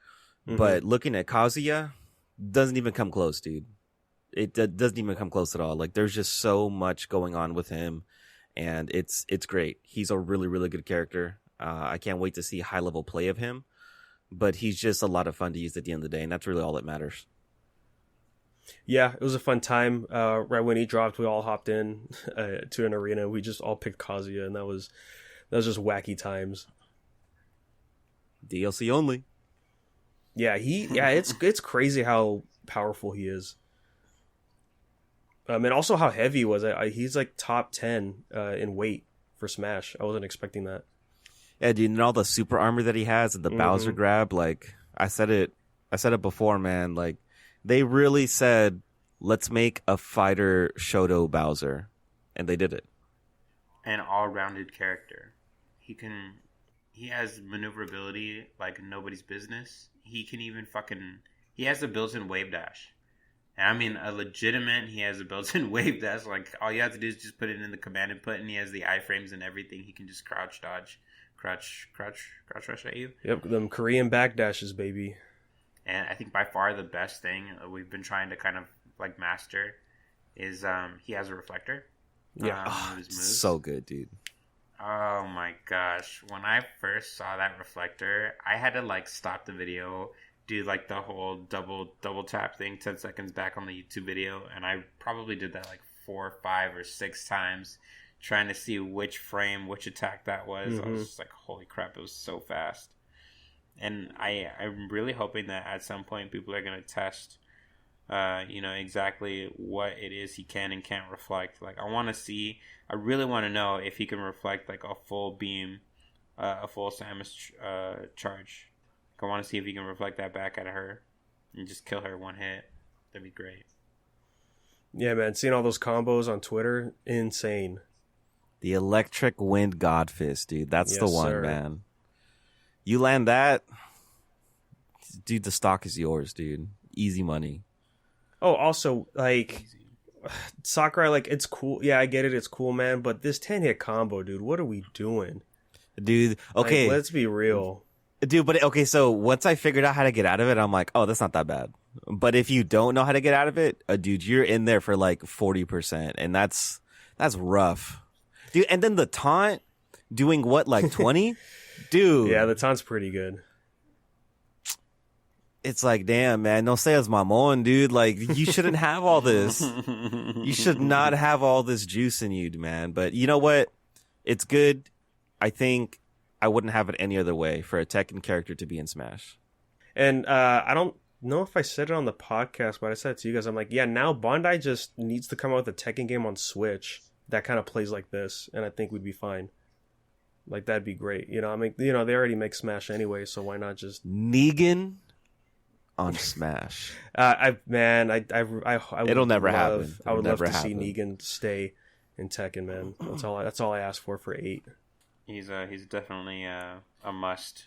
Speaker 2: but looking at Kazuya, doesn't even come close, dude. doesn't even come close at all. Like, there's just so much going on with him, and it's great. He's a really, really good character. I can't wait to see high level play of him, but he's just a lot of fun to use at the end of the day, and that's really all that matters.
Speaker 1: Yeah, it was a fun time. Right when he dropped, we all hopped in to an arena. We just all picked Kazuya, and that was just wacky times.
Speaker 2: DLC only.
Speaker 1: Yeah, it's crazy how powerful he is. And also how heavy he was. He's like top 10 in weight for Smash. I wasn't expecting that.
Speaker 2: Yeah, dude, and all the super armor that he has and the Bowser grab, like I said it before, man. Like, they really said, let's make a fighter Shoto Bowser, and they did it.
Speaker 3: An all-rounded character. He has maneuverability like nobody's business. He can even he has a built-in wave dash. And I mean, he has a built-in wave dash. Like, all you have to do is just put it in the command input, and he has the iframes and everything. He can just crouch dodge. Crouch rush at you.
Speaker 1: Yep, them Korean backdashes, baby.
Speaker 3: And I think by far the best thing we've been trying to kind of like master is he has a reflector.
Speaker 1: Yeah,
Speaker 2: so good, dude.
Speaker 3: Oh my gosh! When I first saw that reflector, I had to like stop the video, do like the whole double tap thing 10 seconds back on the YouTube video, and I probably did that like 4, 5, or 6 times, trying to see which attack that was. I was just like, holy crap, it was so fast. And I'm really hoping that at some point people are going to test, exactly what it is he can and can't reflect. Like, I really want to know if he can reflect like a full beam, a full Samus charge. I want to see if he can reflect that back at her and just kill her one hit. That'd be great.
Speaker 1: Yeah, man, seeing all those combos on Twitter, insane.
Speaker 2: The Electric Wind God Fist, dude. That's the one,
Speaker 1: sir.
Speaker 2: Man. You land that, dude, the stock is yours, dude. Easy money.
Speaker 1: Oh, also, like, Sakurai, like, it's cool. Yeah, I get it. It's cool, man. But this 10-hit combo, dude, what are we doing?
Speaker 2: Dude, okay.
Speaker 1: Like, let's be real.
Speaker 2: Dude, but okay, so once I figured out how to get out of it, I'm like, oh, that's not that bad. But if you don't know how to get out of it, dude, you're in there for like 40%, and that's rough. Dude, and then the taunt doing what, like 20? Dude.
Speaker 1: Yeah, the taunt's pretty good.
Speaker 2: It's like, damn, man, no seas mamon, dude. Like, you shouldn't have all this. You should not have all this juice in you, man. But you know what? It's good. I think I wouldn't have it any other way for a Tekken character to be in Smash.
Speaker 1: And I don't know if I said it on the podcast, but I said it to you guys. I'm like, yeah, now Bandai just needs to come out with a Tekken game on Switch that kind of plays like this, and I think we'd be fine. Like, that'd be great. You know, I mean, they already make Smash anyway, so why not just
Speaker 2: Negan on Smash?
Speaker 1: It'll
Speaker 2: never happen.
Speaker 1: I would love to see Negan stay in Tekken, man. That's all I ask for 8.
Speaker 3: He's definitely a must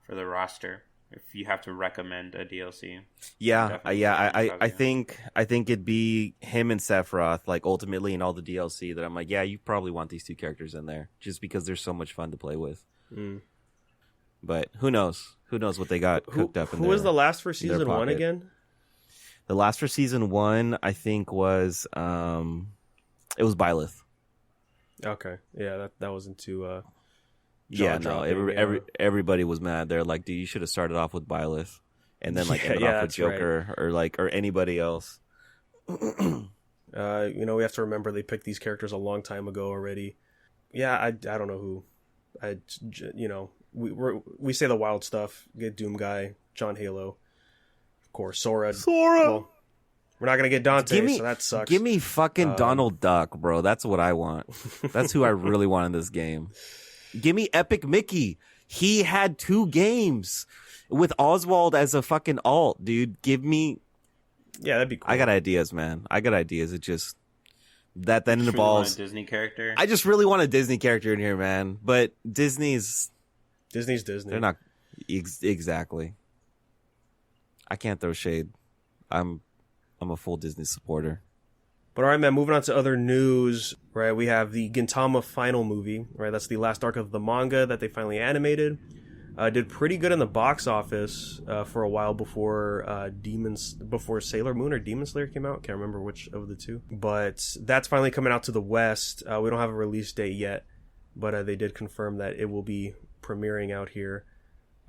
Speaker 3: for the roster. If you have to recommend a DLC,
Speaker 2: I think it'd be him and Sephiroth, like, ultimately in all the DLC. That I'm like, yeah, you probably want these two characters in there just because they're so much fun to play with. But who knows? Who knows what they got cooked up in there?
Speaker 1: Who was the last for season 1 again?
Speaker 2: The last for season 1, I think, was it was Byleth.
Speaker 1: Okay, yeah, that wasn't too.
Speaker 2: Everybody was mad. They're like, dude, you should have started off with Byleth and then like ended off with Joker, right. or anybody else.
Speaker 1: We have to remember they picked these characters a long time ago already. Yeah, I don't know who. We say the wild stuff. Get Doom Guy, John Halo, of course, Sora. Well, we're not gonna get Dante, so that sucks.
Speaker 2: Give me fucking Donald Duck, bro. That's what I want. That's who I really want in this game. Give me Epic Mickey. He had 2 games with Oswald as a fucking alt, dude. Give me.
Speaker 1: Yeah, that'd be cool.
Speaker 2: I got ideas, man. I got ideas. It just that then involves
Speaker 3: a Disney character.
Speaker 2: I just really want a Disney character in here, man. But Disney's Disney.
Speaker 1: They're
Speaker 2: not exactly. I can't throw shade. I'm a full Disney supporter.
Speaker 1: But all right, man, moving on to other news, right? We have the Gintama final movie, right? That's the last arc of the manga that they finally animated. Did pretty good in the box office for a while before before Sailor Moon or Demon Slayer came out. Can't remember which of the two. But that's finally coming out to the West. We don't have a release date yet, but they did confirm that it will be premiering out here.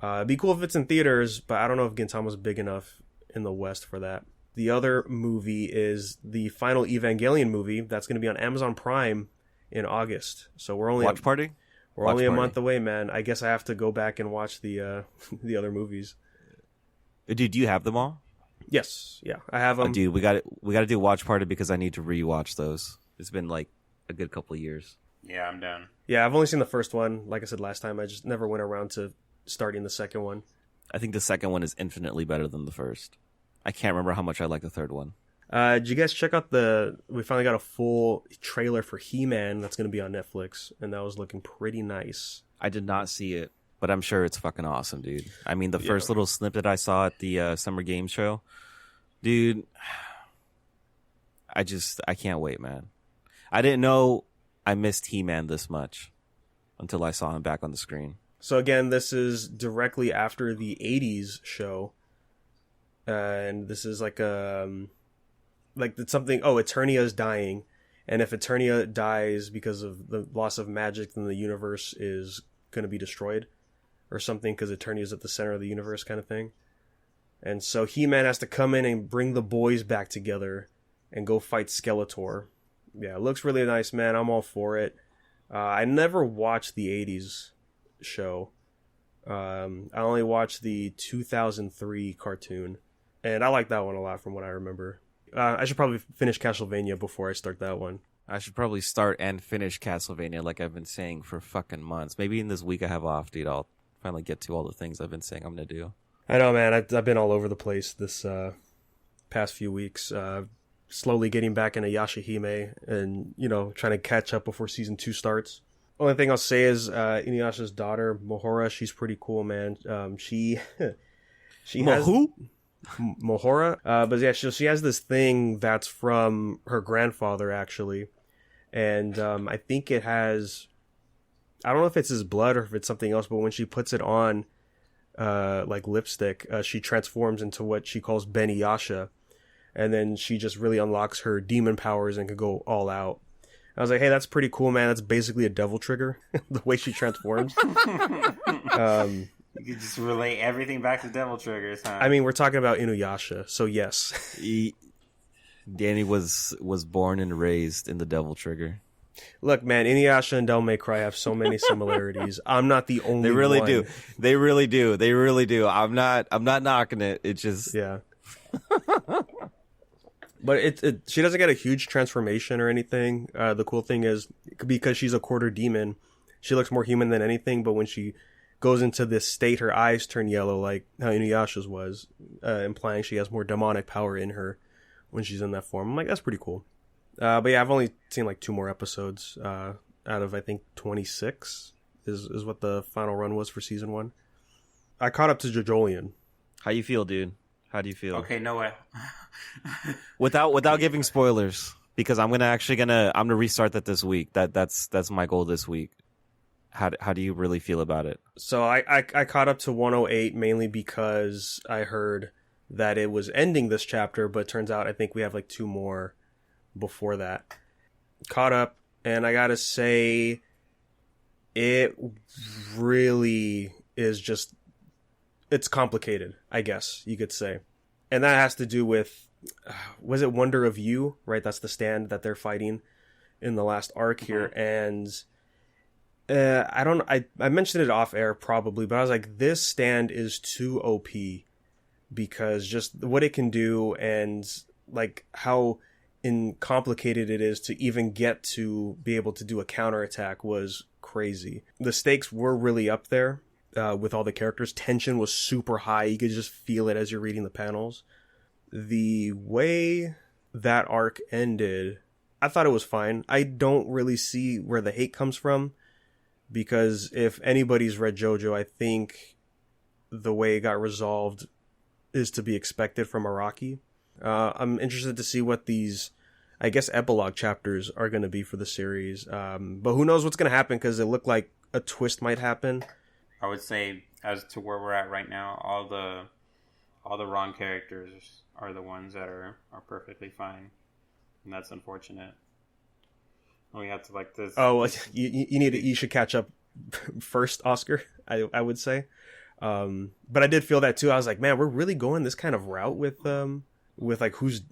Speaker 1: It'd be cool if it's in theaters, but I don't know if Gintama's big enough in the West for that. The other movie is the final Evangelion movie that's going to be on Amazon Prime in August. So we're only
Speaker 2: Watch party.
Speaker 1: We're only a month away, man. I guess I have to go back and watch the the other movies.
Speaker 2: Dude, do you have them all?
Speaker 1: Yes, yeah, I have them.
Speaker 2: Dude, we got to do watch party because I need to rewatch those. It's been like a good couple of years.
Speaker 3: Yeah, I'm down.
Speaker 1: Yeah, I've only seen the first one. Like I said last time, I just never went around to starting the second one.
Speaker 2: I think the second one is infinitely better than the first. I can't remember how much I like the third one.
Speaker 1: Did you guys check out we finally got a full trailer for He-Man that's going to be on Netflix, and that was looking pretty nice.
Speaker 2: I did not see it, but I'm sure it's fucking awesome, dude. I mean, the first little snippet I saw at the Summer Games show, dude, I can't wait, man. I didn't know I missed He-Man this much until I saw him back on the screen.
Speaker 1: So again, this is directly after the 80s show, and this is like it's something. Oh, Eternia is dying, and if Eternia dies because of the loss of magic, then the universe is going to be destroyed, or something. Because Eternia is at the center of the universe, kind of thing. And so He-Man has to come in and bring the boys back together and go fight Skeletor. Yeah, it looks really nice, man. I'm all for it. I never watched the 80s show. I only watched the 2003 cartoon, and I like that one a lot from what I remember. I should probably finish Castlevania before I start that one.
Speaker 2: I should probably start and finish Castlevania like I've been saying for fucking months. Maybe in this week I have off, dude. I'll finally get to all the things I've been saying I'm going to do.
Speaker 1: I know, man. I've been all over the place this past few weeks. Slowly getting back into Yashahime and, trying to catch up before season 2 starts. Only thing I'll say is Inuyasha's daughter, Mohora, she's pretty cool, man. She has...
Speaker 2: Who?
Speaker 1: Mohora. But yeah, she has this thing that's from her grandfather, actually. And I think it has... I don't know if it's his blood or if it's something else, but when she puts it on, like lipstick, she transforms into what she calls Beniyasha. And then she just really unlocks her demon powers and can go all out. I was like, hey, that's pretty cool, man. That's basically a devil trigger, the way she transforms.
Speaker 3: You could just relate everything back to Devil Triggers, huh?
Speaker 1: I mean, we're talking about Inuyasha, so yes.
Speaker 2: Danny was born and raised in the Devil Trigger.
Speaker 1: Look, man, Inuyasha and Devil May Cry have so many similarities. I'm not the only one.
Speaker 2: They really do. They really do. They really do. I'm not knocking it. It just...
Speaker 1: Yeah. But she doesn't get a huge transformation or anything. The cool thing is, because she's a quarter demon, she looks more human than anything, but when she goes into this state, her eyes turn yellow like how Inuyasha's was, implying she has more demonic power in her when she's in that form. I'm like, that's pretty cool. But yeah, I've only seen like 2 more episodes out of, I think, 26 is what the final run was for season 1. I caught up to JoJolion.
Speaker 2: How you feel, dude? How do you feel?
Speaker 3: Okay, no way.
Speaker 2: without giving spoilers, because I'm gonna restart that this week. That's my goal this week. How do you really feel about it?
Speaker 1: So I caught up to 108 mainly because I heard that it was ending this chapter, but turns out I think we have like 2 more before that. Caught up, and I gotta say, it really is just, it's complicated, I guess you could say. And that has to do with, was it Wonder of You, right? That's the stand that they're fighting in the last arc here. And I mentioned it off air probably, but I was like, this stand is too OP because just what it can do and like how complicated it is to even get to be able to do a counterattack was crazy. The stakes were really up there with all the characters. Tension was super high. You could just feel it as you're reading the panels. The way that arc ended, I thought it was fine. I don't really see where the hate comes from, because if anybody's read JoJo, I think the way it got resolved is to be expected from Araki. I'm interested to see what these, I guess, epilogue chapters are going to be for the series. But who knows what's going to happen, because it looked like a twist might happen.
Speaker 3: I would say as to where we're at right now, all the wrong characters are the ones that are perfectly fine, and that's unfortunate. We have to like this.
Speaker 1: Oh, well, you should catch up first, Oscar. I would say, but I did feel that too. I was like, man, we're really going this kind of route with like who's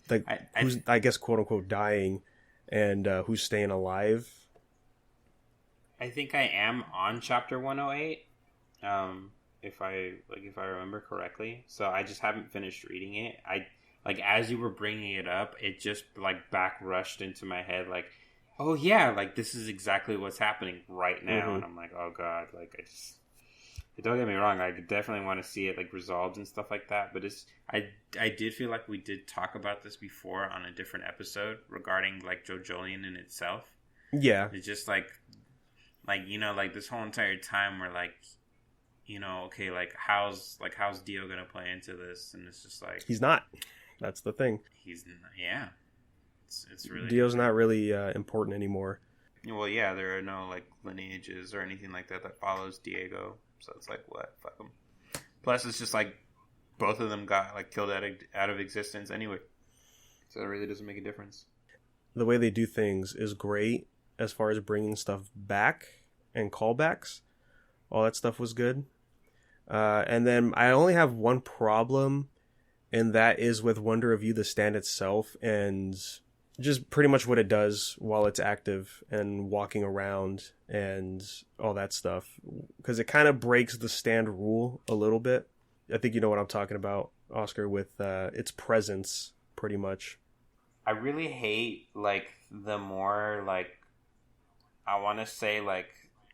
Speaker 1: I guess quote unquote dying, and who's staying alive.
Speaker 3: I think I am on chapter 108, if I remember correctly. So I just haven't finished reading it. I like as you were bringing it up, it just like back rushed into my head, like, oh yeah, like this is exactly what's happening right now,
Speaker 1: Mm-hmm.
Speaker 3: and I'm like, oh god, like don't get me wrong, I definitely want to see it like resolved and stuff like that. But I did feel like we did talk about this before on a different episode regarding like JoJolion in itself.
Speaker 1: Yeah,
Speaker 3: It's just like you know, like this whole entire time we're like, you know, okay, like how's Dio gonna play into this? And it's just like
Speaker 1: he's not. That's the thing.
Speaker 3: he's yeah, it's really
Speaker 1: Dio's not really important anymore.
Speaker 3: well, yeah, there are no like lineages or anything like that follows Diego, so it's like what, fuck him. Plus, it's just like both of them got like killed out of existence anyway, so it really doesn't make a difference.
Speaker 1: The way they do things is great as far as bringing stuff back and callbacks. All that stuff was good. And then I only have one problem, and that is with Wonder of You, the stand itself, and just pretty much what it does while it's active and walking around and all that stuff. Because it kind of breaks the stand rule a little bit. I think you know what I'm talking about, Oscar, with its presence, pretty much.
Speaker 3: I really hate like the more like I want to say like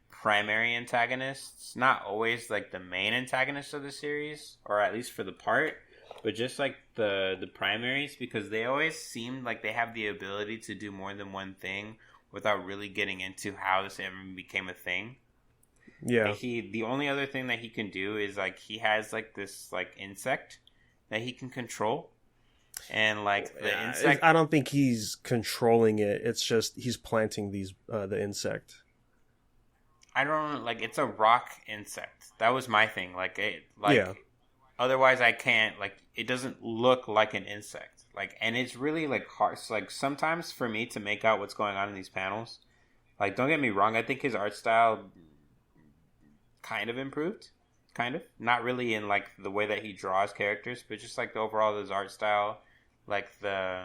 Speaker 3: primary antagonists, not always like the main antagonist of the series, or at least for the part, but just like the primaries, because they always seem like they have the ability to do more than one thing without really getting into how this ever became a thing.
Speaker 1: Yeah.
Speaker 3: Like the only other thing that he can do is like he has like this like insect that he can control. And like the insect,
Speaker 1: I don't think he's controlling it. It's just he's planting the insect.
Speaker 3: I don't like. It's a rock insect. That was my thing. Like it, like
Speaker 1: Yeah.
Speaker 3: otherwise I can't. Like it doesn't look like an insect. Like, and it's really like hard. So, like sometimes for me to make out what's going on in these panels. Like, don't get me wrong. I think his art style kind of improved. Kind of not really in like the way that he draws characters, but just like the overall his art style. Like the,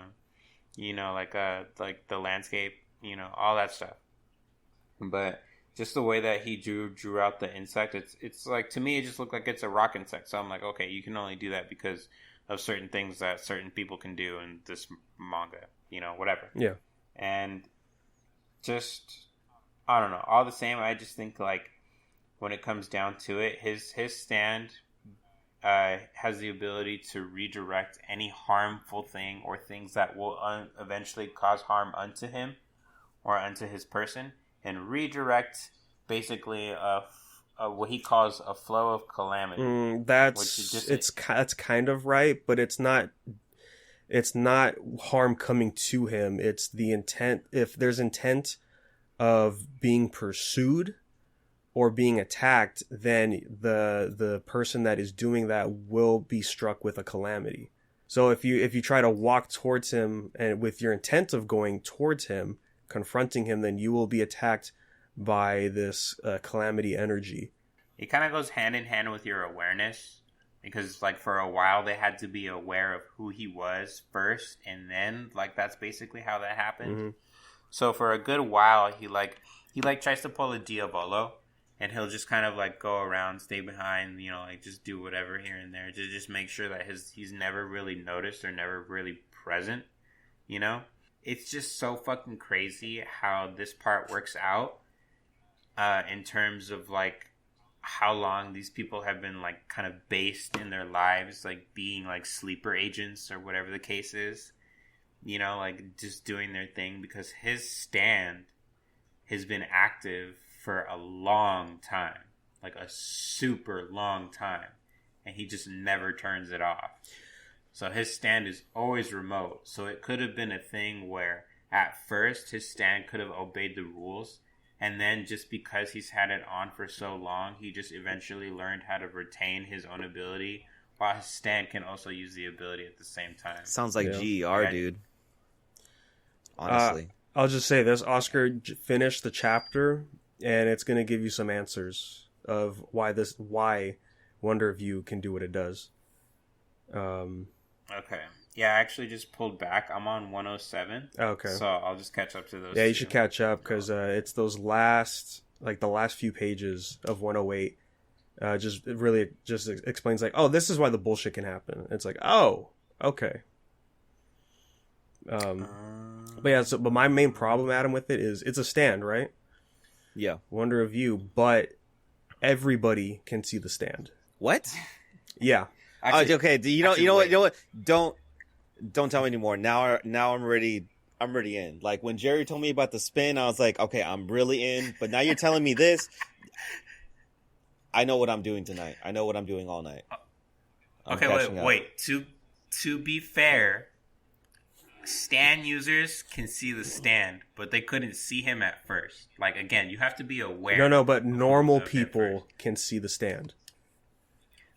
Speaker 3: you know, like the landscape, you know, all that stuff. But just the way that he drew out the insect, it's like, to me, it just looked like it's a rock insect. So I'm like, okay, you can only do that because of certain things that certain people can do in this manga, you know, whatever.
Speaker 1: Yeah.
Speaker 3: And just, I don't know, all the same, I just think like when it comes down to it, his stand has the ability to redirect any harmful thing or things that will eventually cause harm unto him or unto his person, and redirect basically what he calls a flow of calamity.
Speaker 1: That's kind of right, but it's not harm coming to him. It's the intent. If there's intent of being pursued or being attacked, then the person that is doing that will be struck with a calamity. So if you try to walk towards him and with your intent of going towards him, confronting him, then you will be attacked by this calamity energy.
Speaker 3: It kind of goes hand in hand with your awareness, because like for a while they had to be aware of who he was first, and then like that's basically how that happened.
Speaker 1: Mm-hmm.
Speaker 3: So for a good while he tries to pull a Diavolo. And he'll just kind of like go around, stay behind, you know, like just do whatever here and there to just make sure that he's never really noticed or never really present, you know? It's just so fucking crazy how this part works out in terms of like how long these people have been like kind of based in their lives, like being like sleeper agents or whatever the case is, you know, like just doing their thing, because his stand has been active for a long time, like a super long time, and he just never turns it off. So his stand is always remote. So it could have been a thing where at first his stand could have obeyed the rules, and then just because he's had it on for so long, he just eventually learned how to retain his own ability, while his stand can also use the ability at the same time.
Speaker 2: Sounds like GER, dude. Honestly.
Speaker 1: I'll just say this: Oscar finished the chapter, and it's going to give you some answers of why Wonder of You can do what it does.
Speaker 3: Okay. Yeah, I actually just pulled back. I'm on 107.
Speaker 1: Okay.
Speaker 3: So I'll just catch up to those.
Speaker 1: Yeah, you should catch up because it's those the last few pages of 108. Just explains like, oh, this is why the bullshit can happen. It's like, oh, okay. But my main problem, Adam, with it is it's a stand, right?
Speaker 2: Yeah.
Speaker 1: Wonder of You, but everybody can see the stand.
Speaker 2: What?
Speaker 1: Yeah.
Speaker 2: Actually, okay. You know what? Don't tell me anymore. Now I'm ready. I'm ready in. Like when Jerry told me about the spin, I was like, okay, I'm really in. But now you're telling me this. I know what I'm doing tonight. I know what I'm doing all night.
Speaker 3: Wait. To be fair, stand users can see the stand, but they couldn't see him at first. Like again, you have to be aware.
Speaker 1: No, but normal people can see the stand.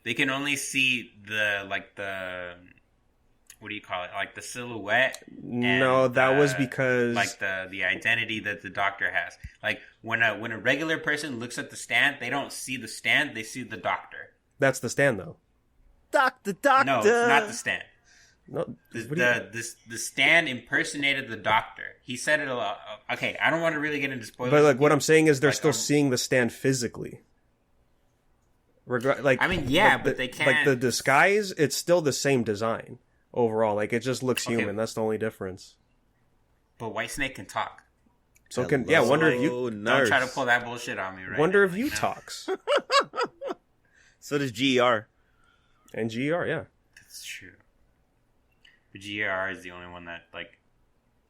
Speaker 3: They can only see the what do you call it? Like the silhouette.
Speaker 1: No, that was because
Speaker 3: like the identity that the doctor has. Like when a regular person looks at the stand, they don't see the stand; they see the doctor.
Speaker 1: That's the stand, though.
Speaker 2: Doctor.
Speaker 3: No, it's not the stand.
Speaker 1: No,
Speaker 3: the stand impersonated the doctor. He said it a lot. Okay, I don't want to really get into spoilers.
Speaker 1: But like, what I'm saying is, they're still seeing the stand physically. But they can't. Like the disguise, it's still the same design overall. Like it just looks human. That's the only difference.
Speaker 3: But Whitesnake can talk.
Speaker 1: So Wonder if you
Speaker 3: don't try to pull that bullshit on me, right?
Speaker 1: Wonder if you talks.
Speaker 2: So does GER.
Speaker 1: And GER, yeah.
Speaker 3: That's true. But GER is the only one that like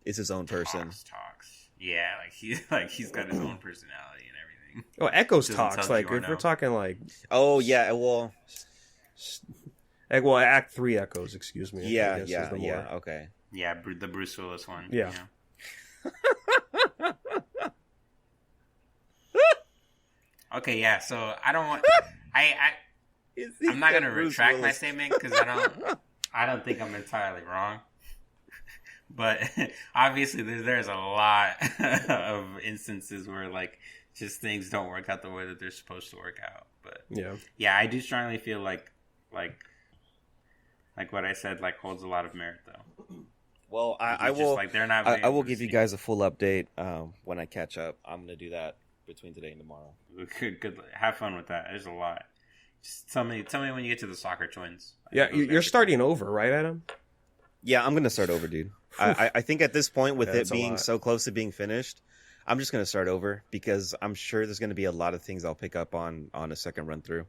Speaker 2: is his own person.
Speaker 3: Talks. Yeah, he's got his own personality and everything.
Speaker 1: Oh, Echoes talks. Like if we're talking like,
Speaker 2: oh yeah, well,
Speaker 1: Act 3 Echoes. Excuse me.
Speaker 2: Yeah. Okay.
Speaker 3: Yeah, the Bruce Willis one.
Speaker 1: Yeah.
Speaker 3: Okay, yeah. So I don't want. I'm not gonna retract my statement because I don't think I'm entirely wrong. But obviously, there's a lot of instances where like just things don't work out the way that they're supposed to work out. But yeah, I do strongly feel like what I said like holds a lot of merit though.
Speaker 2: Well, I will give you guys a full update when I catch up. I'm gonna do that between today and tomorrow.
Speaker 3: Good. Have fun with that. There's a lot. Just tell me when you get to the soccer twins.
Speaker 1: Yeah, you're starting over, right, Adam?
Speaker 2: Yeah, I'm gonna start over, dude. I think at this point, with it being so close to being finished, I'm just gonna start over because I'm sure there's gonna be a lot of things I'll pick up on a second run through.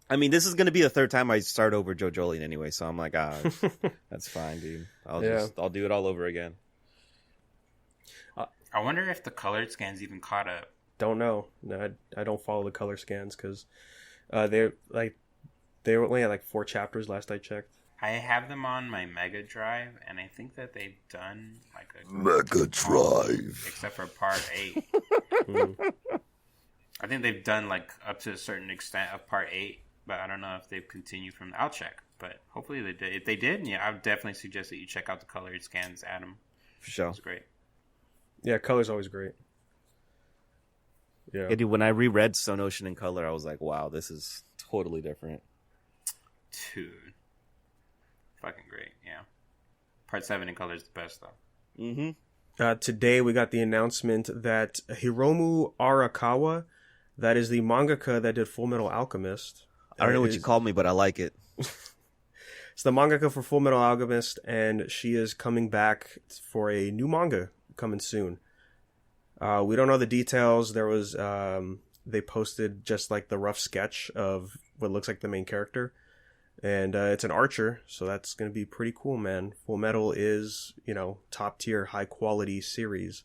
Speaker 2: I mean, this is gonna be the third time I start over Joe Jolien anyway, so I'm like, that's fine, dude. I'll do it all over again.
Speaker 3: I wonder if the colored scans even caught up.
Speaker 1: Don't know. No, I don't follow the color scans because they were only at like 4 chapters last I checked.
Speaker 3: I have them on my Mega Drive, and I think that they've done like a
Speaker 4: Mega Drive,
Speaker 3: except for Part 8. I think they've done like up to a certain extent of Part 8, but I don't know if they've continued from. I'll check, but hopefully they did. If they did, yeah, I would definitely suggest that you check out the colored scans, Adam.
Speaker 2: For sure,
Speaker 3: it's great. Yeah,
Speaker 1: color's always great. Yeah,
Speaker 2: dude. When I reread Stone Ocean in color, I was like, wow, this is totally different.
Speaker 3: Dude. Fucking great, yeah. Part 7 in color is the best, though.
Speaker 2: Mm-hmm.
Speaker 1: Today we got the announcement that Hiromu Arakawa, that is the mangaka that did Full Metal Alchemist.
Speaker 2: I don't know what you called me, but I like it.
Speaker 1: It's the mangaka for Full Metal Alchemist, and she is coming back for a new manga coming soon. We don't know the details. There was they posted just like the rough sketch of what looks like the main character. And it's an archer, so that's going to be pretty cool, man. Full Metal is, top tier, high quality series.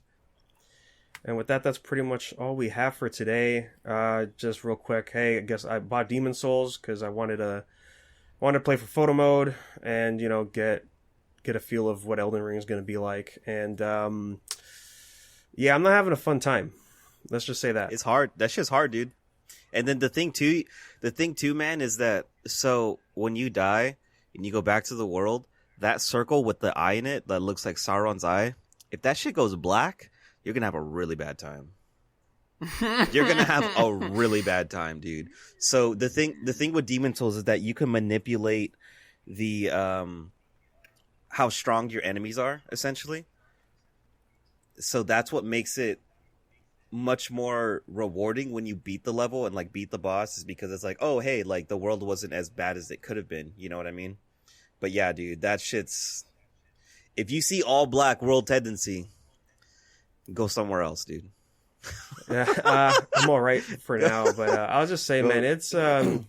Speaker 1: And with that, that's pretty much all we have for today. Just real quick, hey, I guess I bought Demon Souls because I wanted to play for photo mode and get a feel of what Elden Ring is going to be like. And yeah, I'm not having a fun time. Let's just say that.
Speaker 2: It's hard. That shit's hard, dude. And then the thing too, man, is that so when you die and you go back to the world, that circle with the eye in it that looks like Sauron's eye, if that shit goes black, you're gonna have a really bad time. You're gonna have a really bad time, dude. So the thing with Demon Souls is that you can manipulate the how strong your enemies are, essentially. So that's what makes it much more rewarding when you beat the level and like beat the boss, is because it's like, oh hey, like the world wasn't as bad as it could have been, you know what I mean? But yeah, dude, that shit's, if you see all black world tendency, go somewhere else, dude.
Speaker 1: Yeah, I'm all right for now, but I'll just say, man, it's I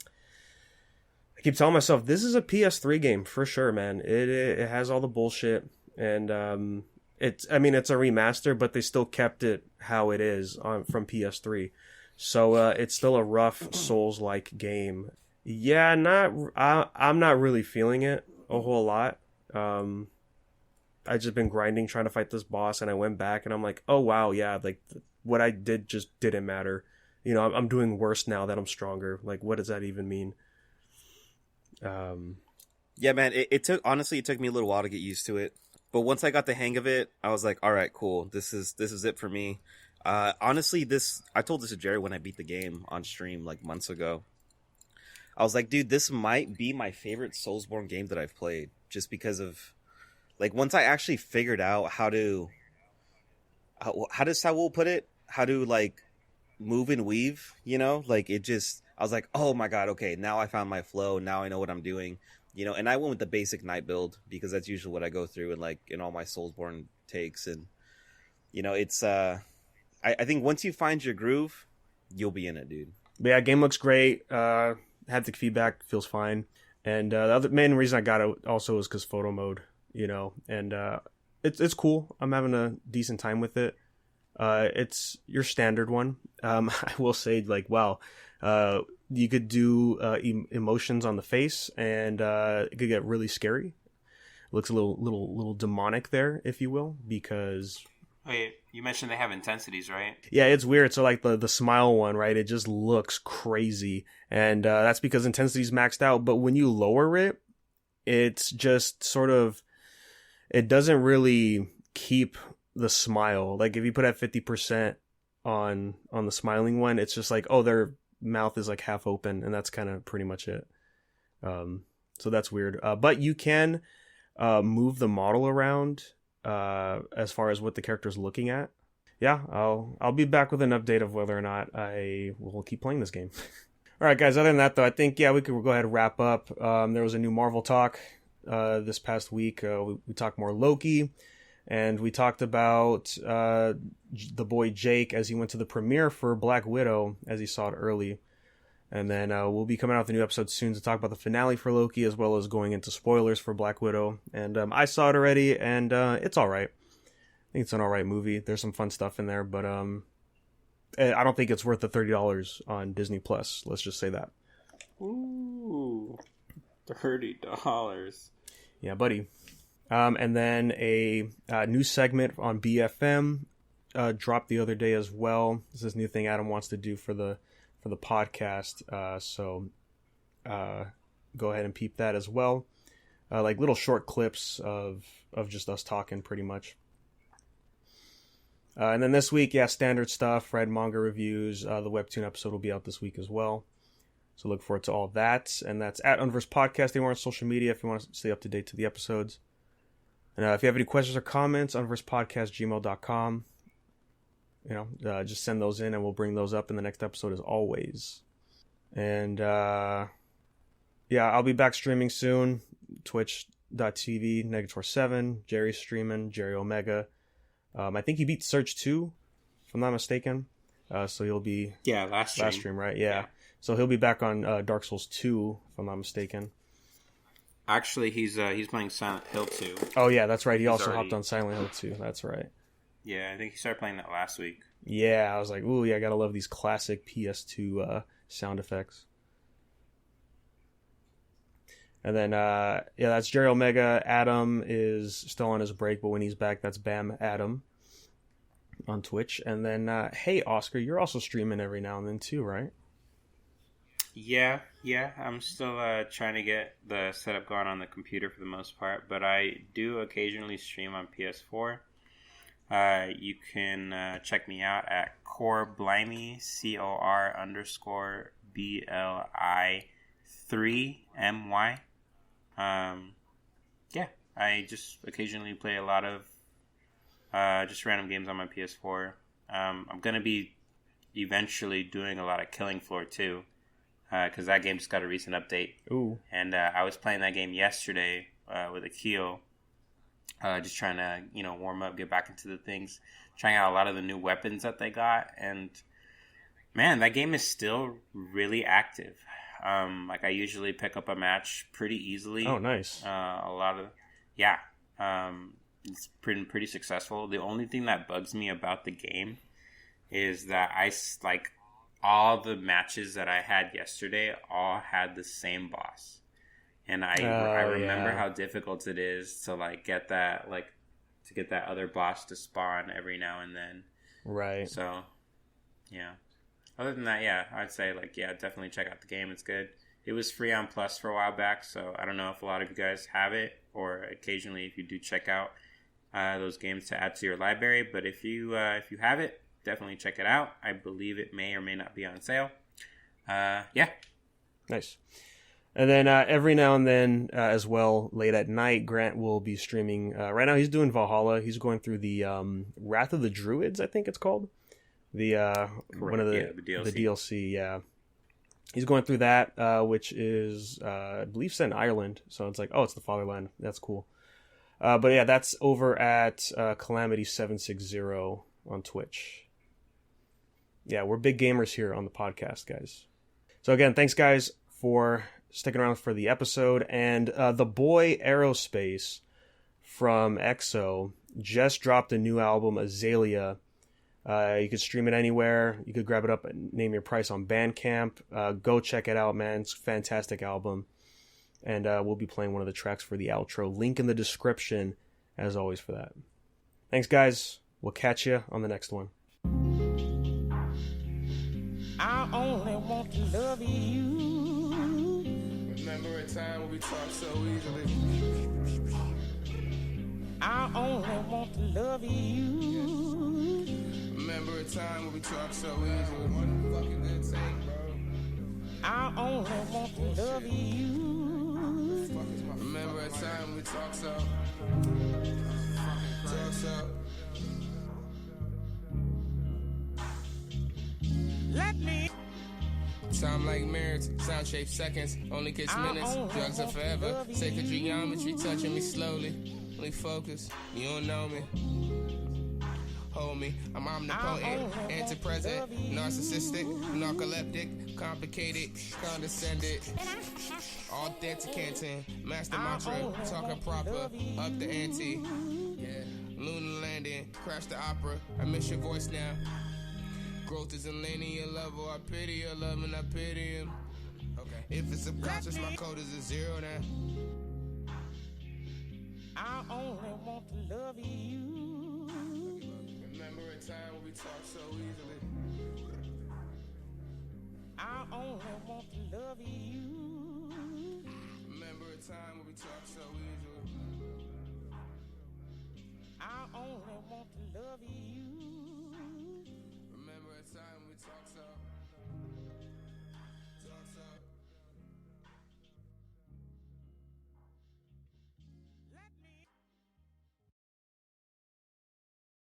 Speaker 1: keep telling myself this is a PS3 game for sure, man. It has all the bullshit, and it's a remaster, but they still kept it how it is from PS3, so it's still a rough Souls-like game. Yeah, I'm not really feeling it a whole lot. I just been grinding trying to fight this boss, and I went back and I'm like, oh wow, yeah, like what I did just didn't matter. You know, I'm doing worse now that I'm stronger. Like, what does that even mean?
Speaker 2: Yeah, man, it took me a little while to get used to it, but once I got the hang of it, I was like, all right, cool, this is it for me. Honestly, I told this to Jerry when I beat the game on stream like months ago. I was like, dude, this might be my favorite Soulsborne game that I've played, just because of, like, once I actually figured out how does Saul put it? How to, like, move and weave, you know? Like, it just, I was like, oh my god, okay, now I found my flow, now I know what I'm doing, you know? And I went with the basic knight build, because that's usually what I go through in all my Soulsborne takes, and, you know, it's, I think once you find your groove, you'll be in it, dude.
Speaker 1: But yeah, game looks great. Haptic feedback feels fine, and the other main reason I got it also is because photo mode, you know, and it's cool. I'm having a decent time with it. It's your standard one. I will say, like, wow, you could do emotions on the face, and it could get really scary. It looks a little demonic there, if you will, because.
Speaker 3: Wait, you mentioned they have intensities, right?
Speaker 1: Yeah, it's weird. So like the smile one, right? It just looks crazy, and that's because intensity's maxed out. But when you lower it, it's just sort of, it doesn't really keep the smile. Like if you put at 50% on the smiling one, it's just like, oh, their mouth is like half open, and that's kind of pretty much it. So that's weird. But you can move the model around. As far as what the character's looking at. Yeah, I'll be back with an update of whether or not I will keep playing this game. All right, guys, other than that, though, I think, yeah, we could go ahead and wrap up. There was a new Marvel talk this past week. We talked more Loki, and we talked about the boy Jake as he went to the premiere for Black Widow, as he saw it early. And then we'll be coming out with a new episode soon to talk about the finale for Loki, as well as going into spoilers for Black Widow. And I saw it already, and it's all right. I think it's an all right movie. There's some fun stuff in there, but I don't think it's worth the $30 on Disney Plus. Let's just say that.
Speaker 3: Ooh, $30.
Speaker 1: Yeah, buddy. And then a new segment on BFM dropped the other day as well. This is a new thing Adam wants to do for the podcast, so go ahead and peep that as well. Like little short clips of just us talking, pretty much. And then this week, yeah, standard stuff, read manga reviews. The webtoon episode will be out this week as well, so look forward to all that. And that's at Unverse Podcast anywhere on social media if you want to stay up to date to the episodes. And if you have any questions or comments, unversepodcast@gmail.com. You know, just send those in and we'll bring those up in the next episode as always. And yeah, I'll be back streaming soon. Twitch.tv, Negator7. Jerry's streaming, Jerry Omega. I think he beat Surge 2, if I'm not mistaken. So he'll be...
Speaker 3: Yeah, last
Speaker 1: stream, right? Yeah. So he'll be back on Dark Souls 2, if I'm not mistaken.
Speaker 3: Actually, he's playing Silent Hill 2.
Speaker 1: Oh yeah, that's right. He also hopped on Silent Hill 2. That's right.
Speaker 3: Yeah, I think he started playing that last week.
Speaker 1: Yeah, I was like, ooh, yeah, I gotta love these classic PS2 sound effects. And then, yeah, that's Jerry Omega. Adam is still on his break, but when he's back, that's Bam Adam. on Twitch. And then, hey, Oscar, you're also streaming every now and then too, right?
Speaker 3: Yeah. I'm still trying to get the setup going on the computer for the most part, but I do occasionally stream on PS4. You can check me out at CorBlimey, CorBli3MY. Yeah, I just occasionally play a lot of just random games on my PS4. I'm going to be eventually doing a lot of Killing Floor too, because that game just got a recent update.
Speaker 1: Ooh.
Speaker 3: And I was playing that game yesterday with Akil. Just trying to, warm up, get back into the things, trying out a lot of the new weapons that they got, and man, that game is still really active. I usually pick up a match pretty easily.
Speaker 1: Oh, nice.
Speaker 3: It's pretty successful. The only thing that bugs me about the game is that all the matches that I had yesterday all had the same boss. And I remember how difficult it is to get that other boss to spawn every now and then.
Speaker 1: Right.
Speaker 3: So, yeah. Other than that, yeah, I'd say definitely check out the game. It's good. It was free on Plus for a while back, so I don't know if a lot of you guys have it, or occasionally if you do check out those games to add to your library. But if you have it, definitely check it out. I believe it may or may not be on sale. Yeah.
Speaker 1: Nice. And then every now and then as well, late at night, Grant will be streaming. Right now he's doing Valhalla. He's going through the Wrath of the Druids, I think it's called. The one of the DLC. Yeah. He's going through that, which is, I believe, set in Ireland. So it's it's the fatherland. That's cool. But yeah, that's over at Calamity760 on Twitch. Yeah, we're big gamers here on the podcast, guys. So again, thanks, guys, for sticking around for the episode. And the boy Aerospace from EXO just dropped a new album, Azalea. You could stream it anywhere. You could grab it up and name your price on Bandcamp. Go check it out, man. It's a fantastic album. And we'll be playing one of the tracks for the outro. Link in the description, as always, for that. Thanks, guys. We'll catch you on the next one.
Speaker 5: I only want to love you.
Speaker 6: Remember a time when we talked so easily.
Speaker 5: I only want to love you.
Speaker 6: Remember a time when we talked so easily. One fucking good take, bro.
Speaker 5: I only want to love you.
Speaker 6: Remember a time when we talked so.
Speaker 5: Let me.
Speaker 6: Time like marriage, sound shape seconds, only kiss minutes, drugs are forever. Sacred geometry touching me slowly. Only focus, you don't know me. Hold me, I'm omnipotent, anti-present, narcissistic, narcoleptic, complicated, condescended, authentic, master mantra, talking proper, up the ante. Yeah, lunar landing, crash the opera, I miss your voice now. Growth is a linear level, I pity your love and I pity him. Okay. If it's subconscious, my code is a 0 now.
Speaker 5: I only want to love you.
Speaker 6: Remember a time when we talked so easily.
Speaker 5: I only want to love you.
Speaker 6: Remember a time when we talked so easily.
Speaker 5: I only want to love you.